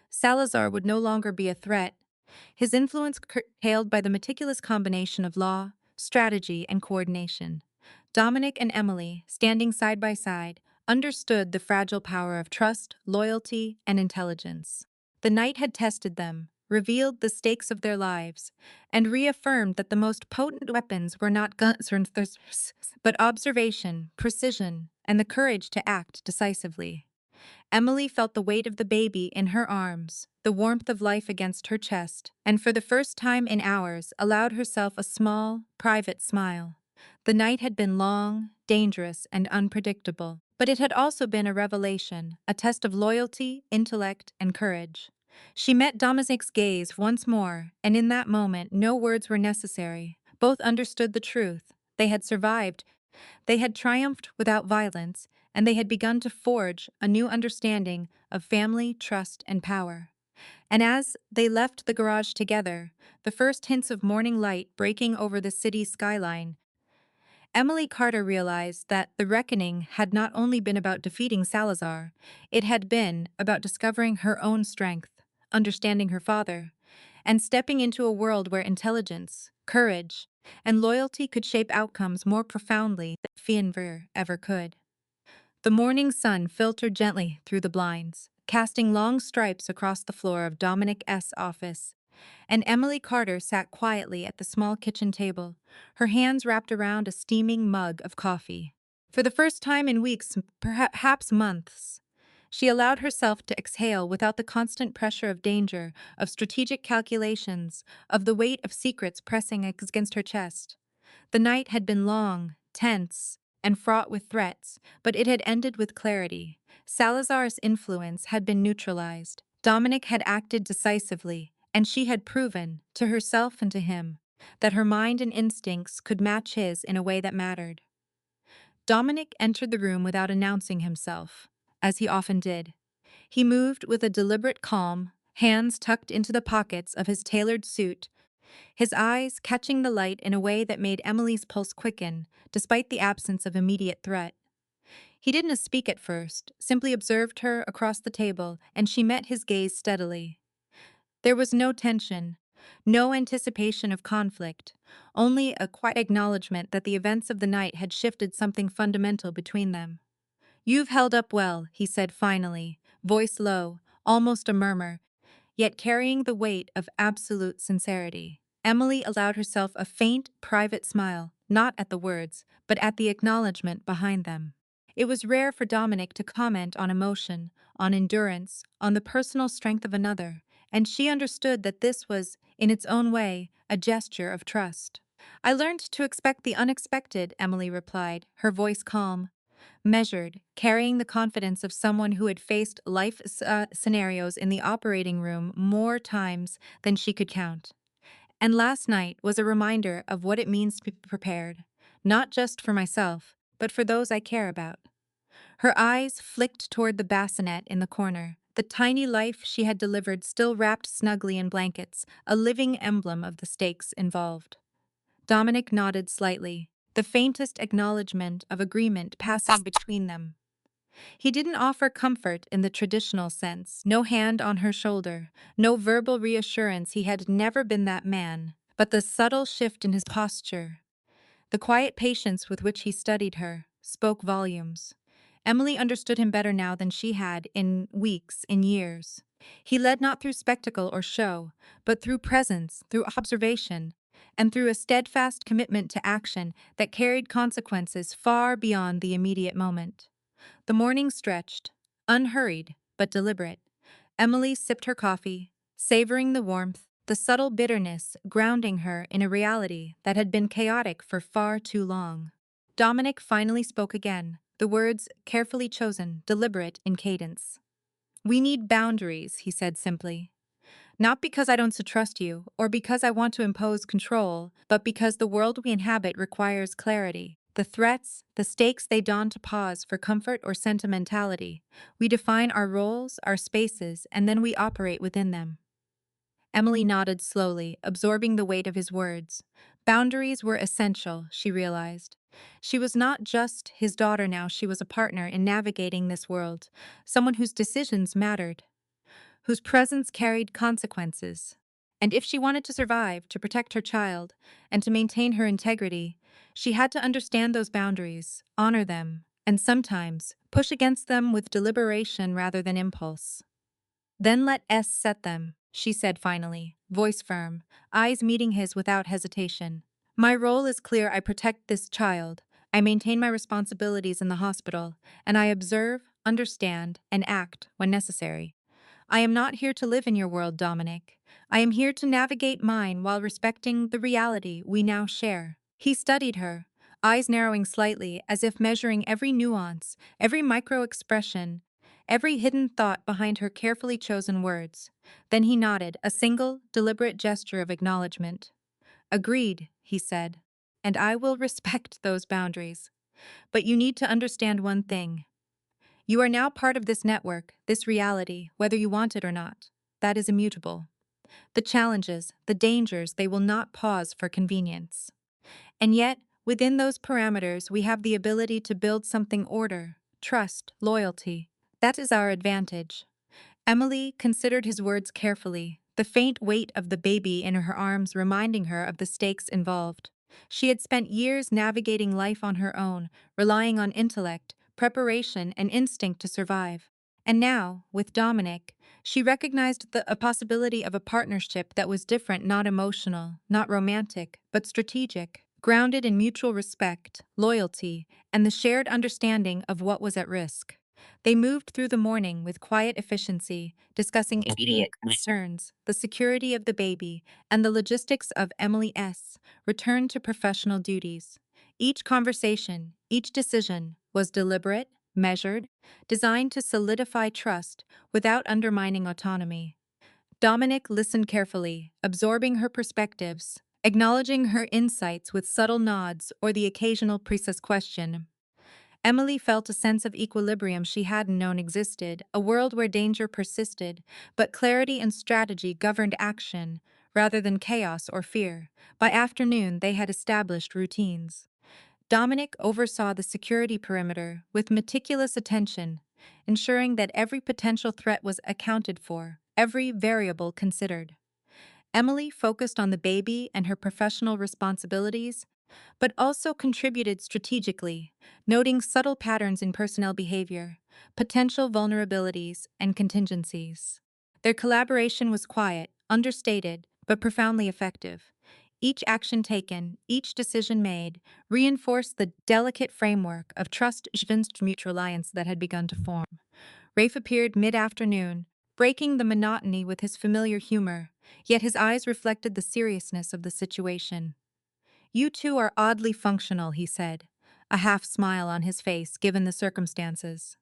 Salazar would no longer be a threat, his influence curtailed by the meticulous combination of law, strategy, and coordination. Dominic and Emily, standing side by side, understood the fragile power of trust, loyalty, and intelligence. The night had tested them, revealed the stakes of their lives, and reaffirmed that the most potent weapons were not guns or but observation, precision, and the courage to act decisively. Emily felt the weight of the baby in her arms, the warmth of life against her chest, and for the first time in hours allowed herself a small, private smile. The night had been long, dangerous, and unpredictable, but it had also been a revelation, a test of loyalty, intellect, and courage. She met Dominic's gaze once more, and in that moment no words were necessary. Both understood the truth. They had survived, they had triumphed without violence, and they had begun to forge a new understanding of family, trust, and power. And as they left the garage together, the first hints of morning light breaking over the city's skyline, Emily Carter realized that the reckoning had not only been about defeating Salazar, it had been about discovering her own strength, understanding her father, and stepping into a world where intelligence, courage, and loyalty could shape outcomes more profoundly than fear ever could. The morning sun filtered gently through the blinds, casting long stripes across the floor of Dominic S. office, and Emily Carter sat quietly at the small kitchen table, her hands wrapped around a steaming mug of coffee. For the first time in weeks, perhaps months, she allowed herself to exhale without the constant pressure of danger, of strategic calculations, of the weight of secrets pressing against her chest. The night had been long, tense, and fraught with threats, but it had ended with clarity. Salazar's influence had been neutralized. Dominic had acted decisively, and she had proven, to herself and to him, that her mind and instincts could match his in a way that mattered. Dominic entered the room without announcing himself, as he often did. He moved with a deliberate calm, hands tucked into the pockets of his tailored suit, his eyes catching the light in a way that made Emily's pulse quicken, despite the absence of immediate threat. He didn't speak at first, simply observed her across the table, and she met his gaze steadily. There was no tension, no anticipation of conflict, only a quiet acknowledgement that the events of the night had shifted something fundamental between them. "You've held up well," he said finally, voice low, almost a murmur, yet carrying the weight of absolute sincerity. Emily allowed herself a faint, private smile, not at the words, but at the acknowledgement behind them. It was rare for Dominic to comment on emotion, on endurance, on the personal strength of another, and she understood that this was, in its own way, a gesture of trust. "I learned to expect the unexpected," Emily replied, her voice calm, measured, carrying the confidence of someone who had faced life scenarios in the operating room more times than she could count. And last night was a reminder of what it means to be prepared, not just for myself, but for those I care about. Her eyes flicked toward the bassinet in the corner, the tiny life she had delivered still wrapped snugly in blankets, a living emblem of the stakes involved. Dominic nodded slightly, the faintest acknowledgement of agreement passing between them. He didn't offer comfort in the traditional sense, no hand on her shoulder, no verbal reassurance he had never been that man, but the subtle shift in his posture, the quiet patience with which he studied her, spoke volumes. Emily understood him better now than she had in weeks, in years. He led not through spectacle or show, but through presence, through observation, and through a steadfast commitment to action that carried consequences far beyond the immediate moment. The morning stretched, unhurried but deliberate. Emily sipped her coffee, savoring the warmth, the subtle bitterness grounding her in a reality that had been chaotic for far too long. Dominic finally spoke again, the words carefully chosen, deliberate in cadence. "We need boundaries," he said simply. "Not because I don't trust you, or because I want to impose control, but because the world we inhabit requires clarity. The threats, the stakes they dawn to pause for comfort or sentimentality. We define our roles, our spaces, and then we operate within them." Emily nodded slowly, absorbing the weight of his words. Boundaries were essential, she realized. She was not just his daughter now, she was a partner in navigating this world, someone whose decisions mattered, whose presence carried consequences. And if she wanted to survive, to protect her child, and to maintain her integrity, she had to understand those boundaries, honor them, and sometimes push against them with deliberation rather than impulse. Then let S set them, she said finally, voice firm, eyes meeting his without hesitation. My role is clear. I protect this child. I maintain my responsibilities in the hospital, and I observe, understand, and act when necessary. I am not here to live in your world, Dominic. I am here to navigate mine while respecting the reality we now share. He studied her, eyes narrowing slightly as if measuring every nuance, every micro expression, every hidden thought behind her carefully chosen words. Then he nodded, a single, deliberate gesture of acknowledgement. Agreed, he said. And I will respect those boundaries. But you need to understand one thing. You are now part of this network, this reality, whether you want it or not. That is immutable. The challenges, the dangers, they will not pause for convenience. And yet, within those parameters, we have the ability to build something order, trust, loyalty. That is our advantage. Emily considered his words carefully, the faint weight of the baby in her arms reminding her of the stakes involved. She had spent years navigating life on her own, relying on intellect, preparation, and instinct to survive. And now, with Dominic, she recognized a possibility of a partnership that was different, not emotional, not romantic, but strategic, grounded in mutual respect, loyalty, and the shared understanding of what was at risk. They moved through the morning with quiet efficiency, discussing immediate concerns, the security of the baby, and the logistics of Emily S. returned to professional duties. Each conversation, each decision was deliberate, measured, designed to solidify trust without undermining autonomy. Dominic listened carefully, absorbing her perspectives, acknowledging her insights with subtle nods or the occasional precise question. Emily felt a sense of equilibrium she hadn't known existed, a world where danger persisted, but clarity and strategy governed action, rather than chaos or fear. By afternoon, they had established routines. Dominic oversaw the security perimeter with meticulous attention, ensuring that every potential threat was accounted for, every variable considered. Emily focused on the baby and her professional responsibilities, but also contributed strategically, noting subtle patterns in personnel behavior, potential vulnerabilities, and contingencies. Their collaboration was quiet, understated, but profoundly effective. Each action taken, each decision made, reinforced the delicate framework of trust-driven mutual alliance that had begun to form. Rafe appeared mid-afternoon, breaking the monotony with his familiar humor, yet his eyes reflected the seriousness of the situation. You two are oddly functional, he said, a half smile on his face given the circumstances.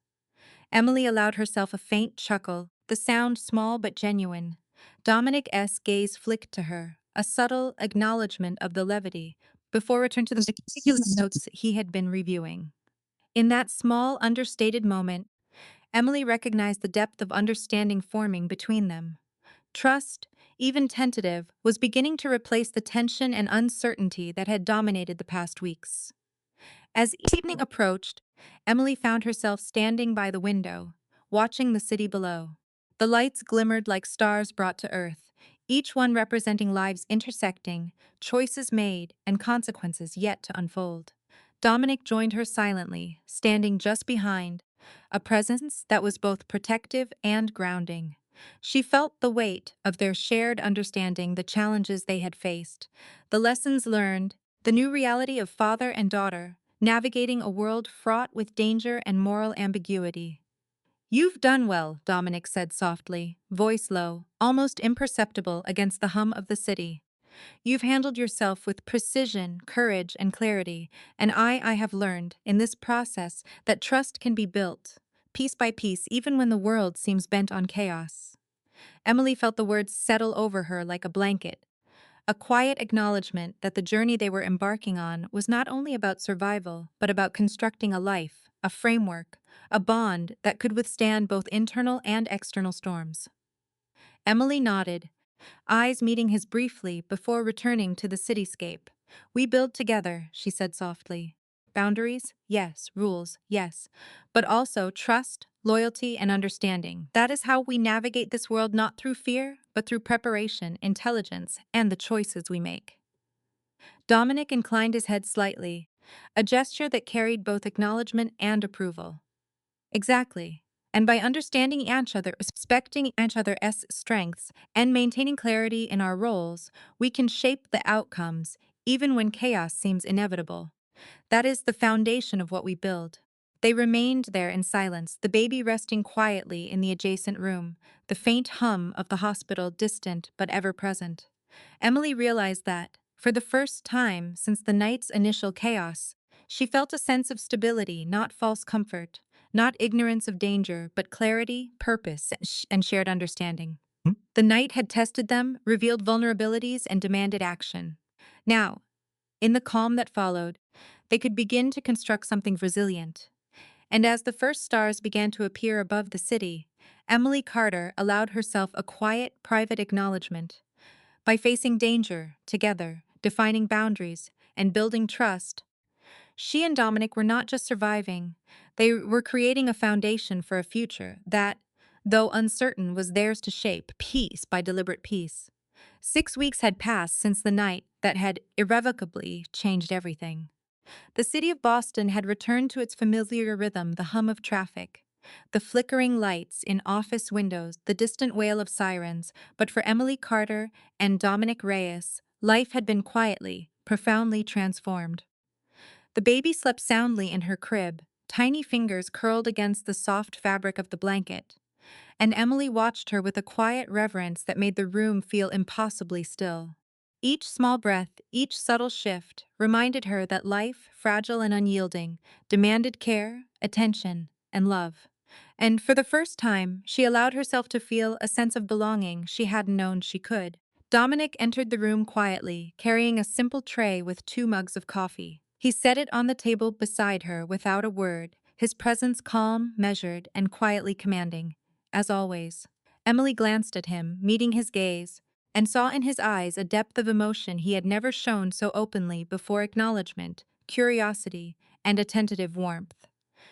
Emily allowed herself a faint chuckle, the sound small but genuine. Dominic's gaze flicked to her, a subtle acknowledgement of the levity, before returning to the meticulous notes he had been reviewing. In that small, understated moment, Emily recognized the depth of understanding forming between them. Trust, even tentative, was beginning to replace the tension and uncertainty that had dominated the past weeks. As evening approached, Emily found herself standing by the window, watching the city below. The lights glimmered like stars brought to earth, each one representing lives intersecting, choices made, and consequences yet to unfold. Dominic joined her silently, standing just behind, a presence that was both protective and grounding. She felt the weight of their shared understanding, the challenges they had faced, the lessons learned, the new reality of father and daughter, navigating a world fraught with danger and moral ambiguity. You've done well, Dominic said softly, voice low, almost imperceptible against the hum of the city. You've handled yourself with precision, courage, and clarity, and I have learned, in this process, that trust can be built, piece by piece, even when the world seems bent on chaos. Emily felt the words settle over her like a blanket, a quiet acknowledgement that the journey they were embarking on was not only about survival, but about constructing a life, a framework, a bond that could withstand both internal and external storms. Emily nodded, eyes meeting his briefly before returning to the cityscape. We build together, she said softly. Boundaries? Yes. Rules? Yes. But also trust, loyalty, and understanding. That is how we navigate this world, not through fear, but through preparation, intelligence, and the choices we make. Dominic inclined his head slightly, a gesture that carried both acknowledgement and approval. Exactly. And by understanding each other, respecting each other's strengths, and maintaining clarity in our roles, we can shape the outcomes, even when chaos seems inevitable. That is the foundation of what we build. They remained there in silence, the baby resting quietly in the adjacent room, the faint hum of the hospital distant but ever present. Emily realized that, for the first time since the night's initial chaos, she felt a sense of stability, not false comfort, not ignorance of danger, but clarity, purpose, and shared understanding. The night had tested them, revealed vulnerabilities, and demanded action. Now, in the calm that followed, they could begin to construct something resilient. And as the first stars began to appear above the city, Emily Carter allowed herself a quiet, private acknowledgement. By facing danger together, defining boundaries, and building trust, she and Dominic were not just surviving, they were creating a foundation for a future that, though uncertain, was theirs to shape, piece by deliberate piece. 6 weeks had passed since the night that had irrevocably changed everything. The city of Boston had returned to its familiar rhythm, the hum of traffic, the flickering lights in office windows, the distant wail of sirens, but for Emily Carter and Dominic Reyes, life had been quietly, profoundly transformed. The baby slept soundly in her crib, tiny fingers curled against the soft fabric of the blanket, and Emily watched her with a quiet reverence that made the room feel impossibly still. Each small breath, each subtle shift, reminded her that life, fragile and unyielding, demanded care, attention, and love. And for the first time, she allowed herself to feel a sense of belonging she hadn't known she could. Dominic entered the room quietly, carrying a simple tray with 2 mugs of coffee. He set it on the table beside her without a word, his presence calm, measured, and quietly commanding. As always, Emily glanced at him, meeting his gaze, and saw in his eyes a depth of emotion he had never shown so openly before: acknowledgement, curiosity, and a tentative warmth.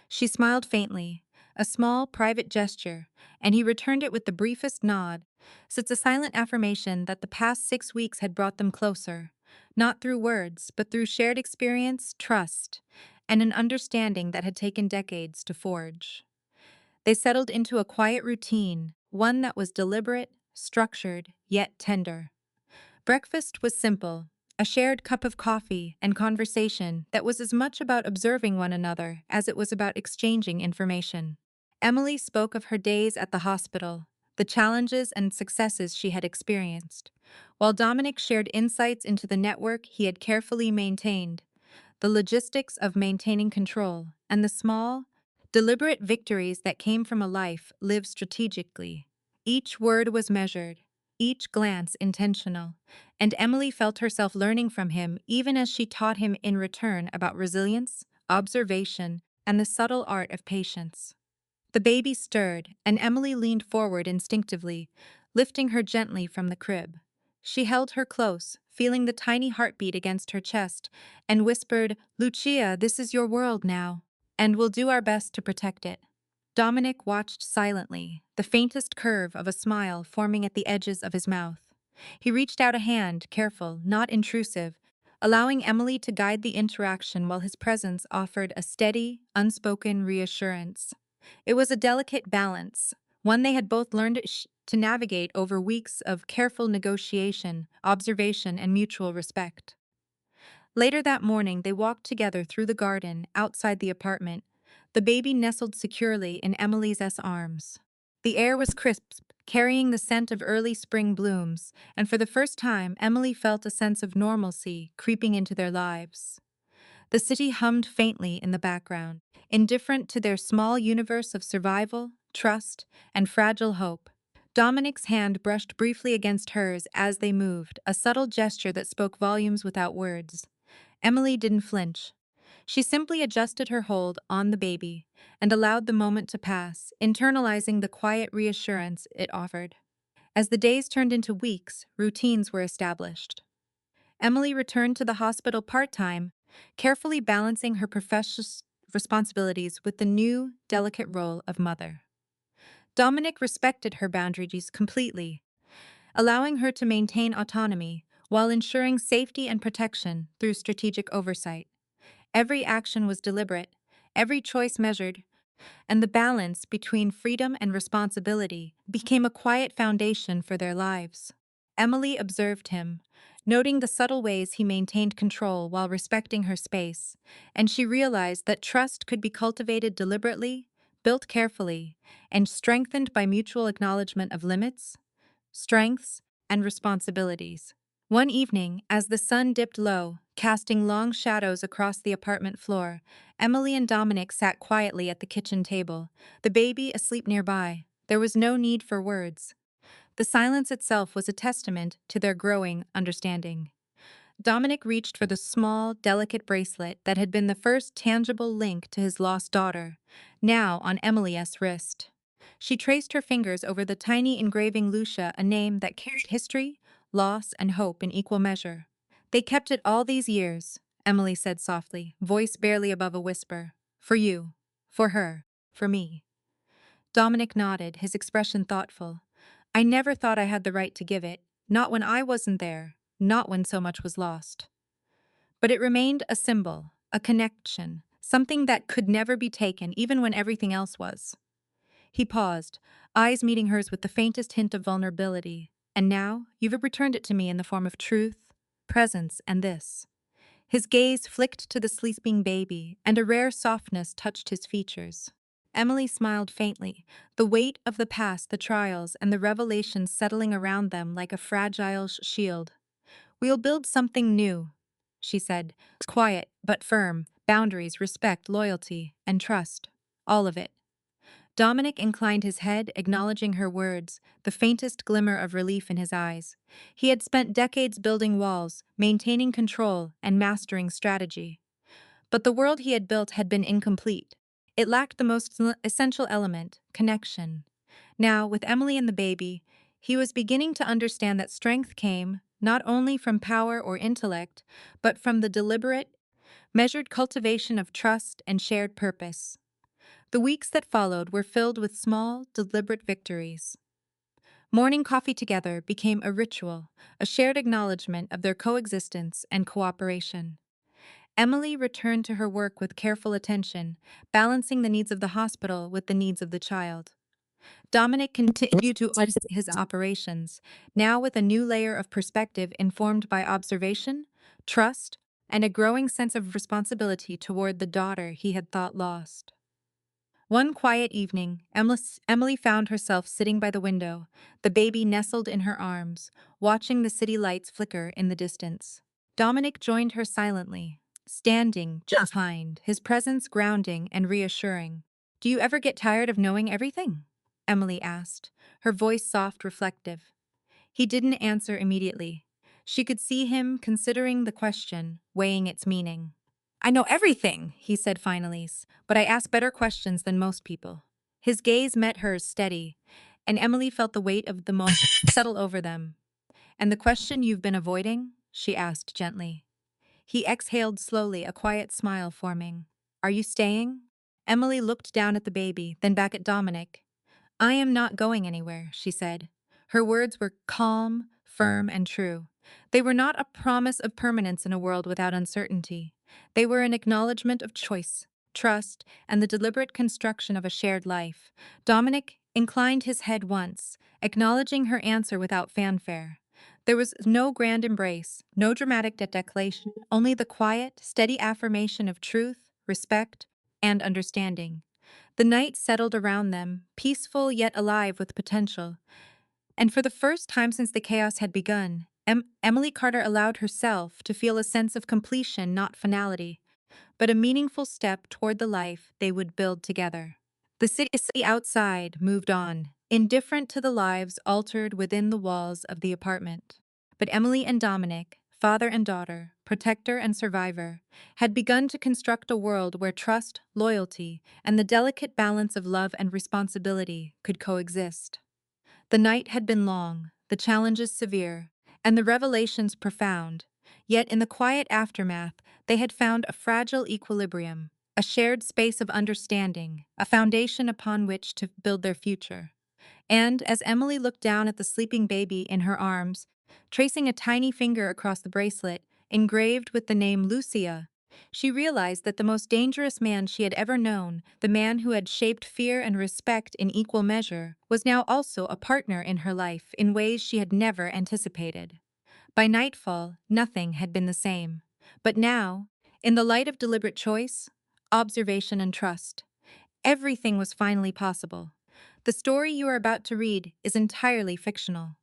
She smiled faintly, a small, private gesture, and he returned it with the briefest nod, such a silent affirmation that the past 6 weeks had brought them closer, not through words, but through shared experience, trust, and an understanding that had taken decades to forge. They settled into a quiet routine, one that was deliberate, structured, yet tender. Breakfast was simple, a shared cup of coffee and conversation that was as much about observing one another as it was about exchanging information. Emily spoke of her days at the hospital, the challenges and successes she had experienced, while Dominic shared insights into the network he had carefully maintained, the logistics of maintaining control, and the small, deliberate victories that came from a life lived strategically. Each word was measured, each glance intentional, and Emily felt herself learning from him even as she taught him in return about resilience, observation, and the subtle art of patience. The baby stirred, and Emily leaned forward instinctively, lifting her gently from the crib. She held her close, feeling the tiny heartbeat against her chest, and whispered, "Lucia, this is your world now, and we'll do our best to protect it." Dominic watched silently, the faintest curve of a smile forming at the edges of his mouth. He reached out a hand, careful, not intrusive, allowing Emily to guide the interaction while his presence offered a steady, unspoken reassurance. It was a delicate balance, one they had both learned to navigate over weeks of careful negotiation, observation, and mutual respect. Later that morning, they walked together through the garden outside the apartment, the baby nestled securely in Emily's arms. The air was crisp, carrying the scent of early spring blooms, and for the first time, Emily felt a sense of normalcy creeping into their lives. The city hummed faintly in the background, indifferent to their small universe of survival, trust, and fragile hope. Dominic's hand brushed briefly against hers as they moved, a subtle gesture that spoke volumes without words. Emily didn't flinch. She simply adjusted her hold on the baby and allowed the moment to pass, internalizing the quiet reassurance it offered. As the days turned into weeks, routines were established. Emily returned to the hospital part-time, carefully balancing her professional responsibilities with the new, delicate role of mother. Dominic respected her boundaries completely, allowing her to maintain autonomy while ensuring safety and protection through strategic oversight. Every action was deliberate, every choice measured, and the balance between freedom and responsibility became a quiet foundation for their lives. Emily observed him, noting the subtle ways he maintained control while respecting her space, and she realized that trust could be cultivated deliberately, built carefully, and strengthened by mutual acknowledgement of limits, strengths, and responsibilities. One evening, as the sun dipped low, casting long shadows across the apartment floor, Emily and Dominic sat quietly at the kitchen table, the baby asleep nearby. There was no need for words. The silence itself was a testament to their growing understanding. Dominic reached for the small, delicate bracelet that had been the first tangible link to his lost daughter, now on Emily's wrist. She traced her fingers over the tiny engraving Lucia, a name that carried history, loss, and hope in equal measure. They kept it all these years, Emily said softly, voice barely above a whisper. For you. For her. For me. Dominic nodded, his expression thoughtful. I never thought I had the right to give it, not when I wasn't there, not when so much was lost. But it remained a symbol, a connection, something that could never be taken even when everything else was. He paused, eyes meeting hers with the faintest hint of vulnerability. And now, you've returned it to me in the form of truth, presence, and this. His gaze flicked to the sleeping baby, and a rare softness touched his features. Emily smiled faintly, the weight of the past, the trials, and the revelations settling around them like a fragile shield. We'll build something new, she said, quiet but firm, boundaries, respect, loyalty, and trust. All of it. Dominic inclined his head, acknowledging her words, the faintest glimmer of relief in his eyes. He had spent decades building walls, maintaining control, and mastering strategy. But the world he had built had been incomplete. It lacked the most essential element, connection. Now, with Emily and the baby, he was beginning to understand that strength came not only from power or intellect, but from the deliberate, measured cultivation of trust and shared purpose. The weeks that followed were filled with small, deliberate victories. Morning coffee together became a ritual, a shared acknowledgement of their coexistence and cooperation. Emily returned to her work with careful attention, balancing the needs of the hospital with the needs of the child. Dominic continued to oversee his operations, now with a new layer of perspective informed by observation, trust, and a growing sense of responsibility toward the daughter he had thought lost. One quiet evening, Emily found herself sitting by the window, the baby nestled in her arms, watching the city lights flicker in the distance. Dominic joined her silently, standing just behind, his presence grounding and reassuring. Do you ever get tired of knowing everything? Emily asked, her voice soft, reflective. He didn't answer immediately. She could see him considering the question, weighing its meaning. I know everything, he said finally, but I ask better questions than most people. His gaze met hers steady, and Emily felt the weight of the moment settle over them. And the question you've been avoiding? She asked gently. He exhaled slowly, a quiet smile forming. Are you staying? Emily looked down at the baby, then back at Dominic. I am not going anywhere, she said. Her words were calm, firm, and true. They were not a promise of permanence in a world without uncertainty. They were an acknowledgement of choice, trust, and the deliberate construction of a shared life. Dominic inclined his head once, acknowledging her answer without fanfare. There was no grand embrace, no dramatic declaration, only the quiet, steady affirmation of truth, respect, and understanding. The night settled around them, peaceful yet alive with potential. And for the first time since the chaos had begun, Emily Carter allowed herself to feel a sense of completion, not finality, but a meaningful step toward the life they would build together. The city outside moved on, indifferent to the lives altered within the walls of the apartment. But Emily and Dominic, father and daughter, protector and survivor, had begun to construct a world where trust, loyalty, and the delicate balance of love and responsibility could coexist. The night had been long, the challenges severe, and the revelations profound, yet in the quiet aftermath, they had found a fragile equilibrium, a shared space of understanding, a foundation upon which to build their future. And as Emily looked down at the sleeping baby in her arms, tracing a tiny finger across the bracelet, engraved with the name Lucia, She realized that the most dangerous man she had ever known, the man who had shaped fear and respect in equal measure, was now also a partner in her life in ways she had never anticipated. By nightfall, nothing had been the same. But now, in the light of deliberate choice, observation, and trust, everything was finally possible. The story you are about to read is entirely fictional.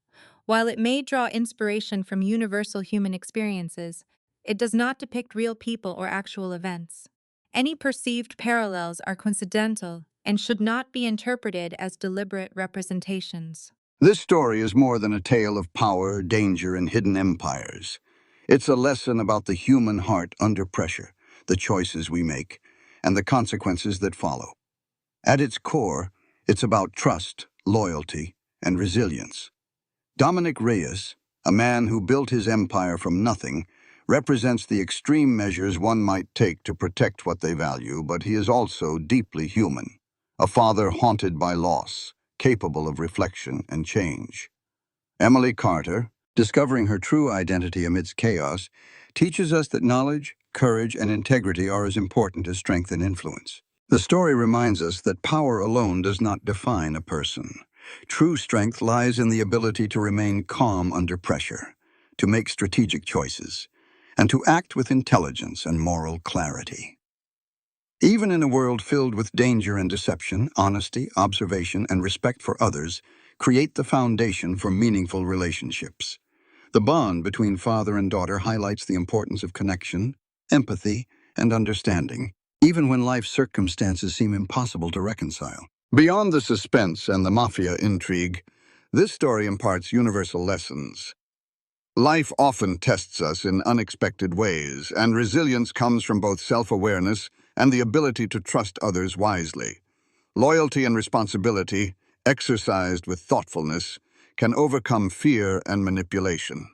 While it may draw inspiration from universal human experiences, it does not depict real people or actual events. Any perceived parallels are coincidental and should not be interpreted as deliberate representations. This story is more than a tale of power, danger, and hidden empires. It's a lesson about the human heart under pressure, the choices we make, and the consequences that follow. At its core, it's about trust, loyalty, and resilience. Dominic Reyes, a man who built his empire from nothing, represents the extreme measures one might take to protect what they value, but he is also deeply human, a father haunted by loss, capable of reflection and change. Emily Carter, discovering her true identity amidst chaos, teaches us that knowledge, courage, and integrity are as important as strength and influence. The story reminds us that power alone does not define a person. True strength lies in the ability to remain calm under pressure, to make strategic choices, and to act with intelligence and moral clarity. Even in a world filled with danger and deception, honesty, observation, and respect for others create the foundation for meaningful relationships. The bond between father and daughter highlights the importance of connection, empathy, and understanding, even when life's circumstances seem impossible to reconcile. Beyond the suspense and the mafia intrigue, this story imparts universal lessons. Life often tests us in unexpected ways, and resilience comes from both self-awareness and the ability to trust others wisely. Loyalty and responsibility, exercised with thoughtfulness, can overcome fear and manipulation.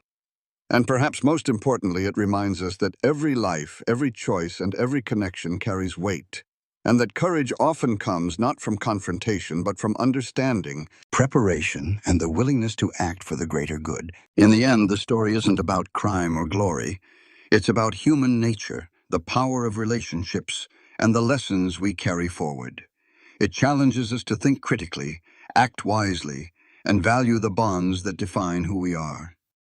And perhaps most importantly, it reminds us that every life, every choice, and every connection carries weight, and that courage often comes not from confrontation, but from understanding, preparation, and the willingness to act for the greater good. In the end, the story isn't about crime or glory. It's about human nature, the power of relationships, and the lessons we carry forward. It challenges us to think critically, act wisely, and value the bonds that define who we are.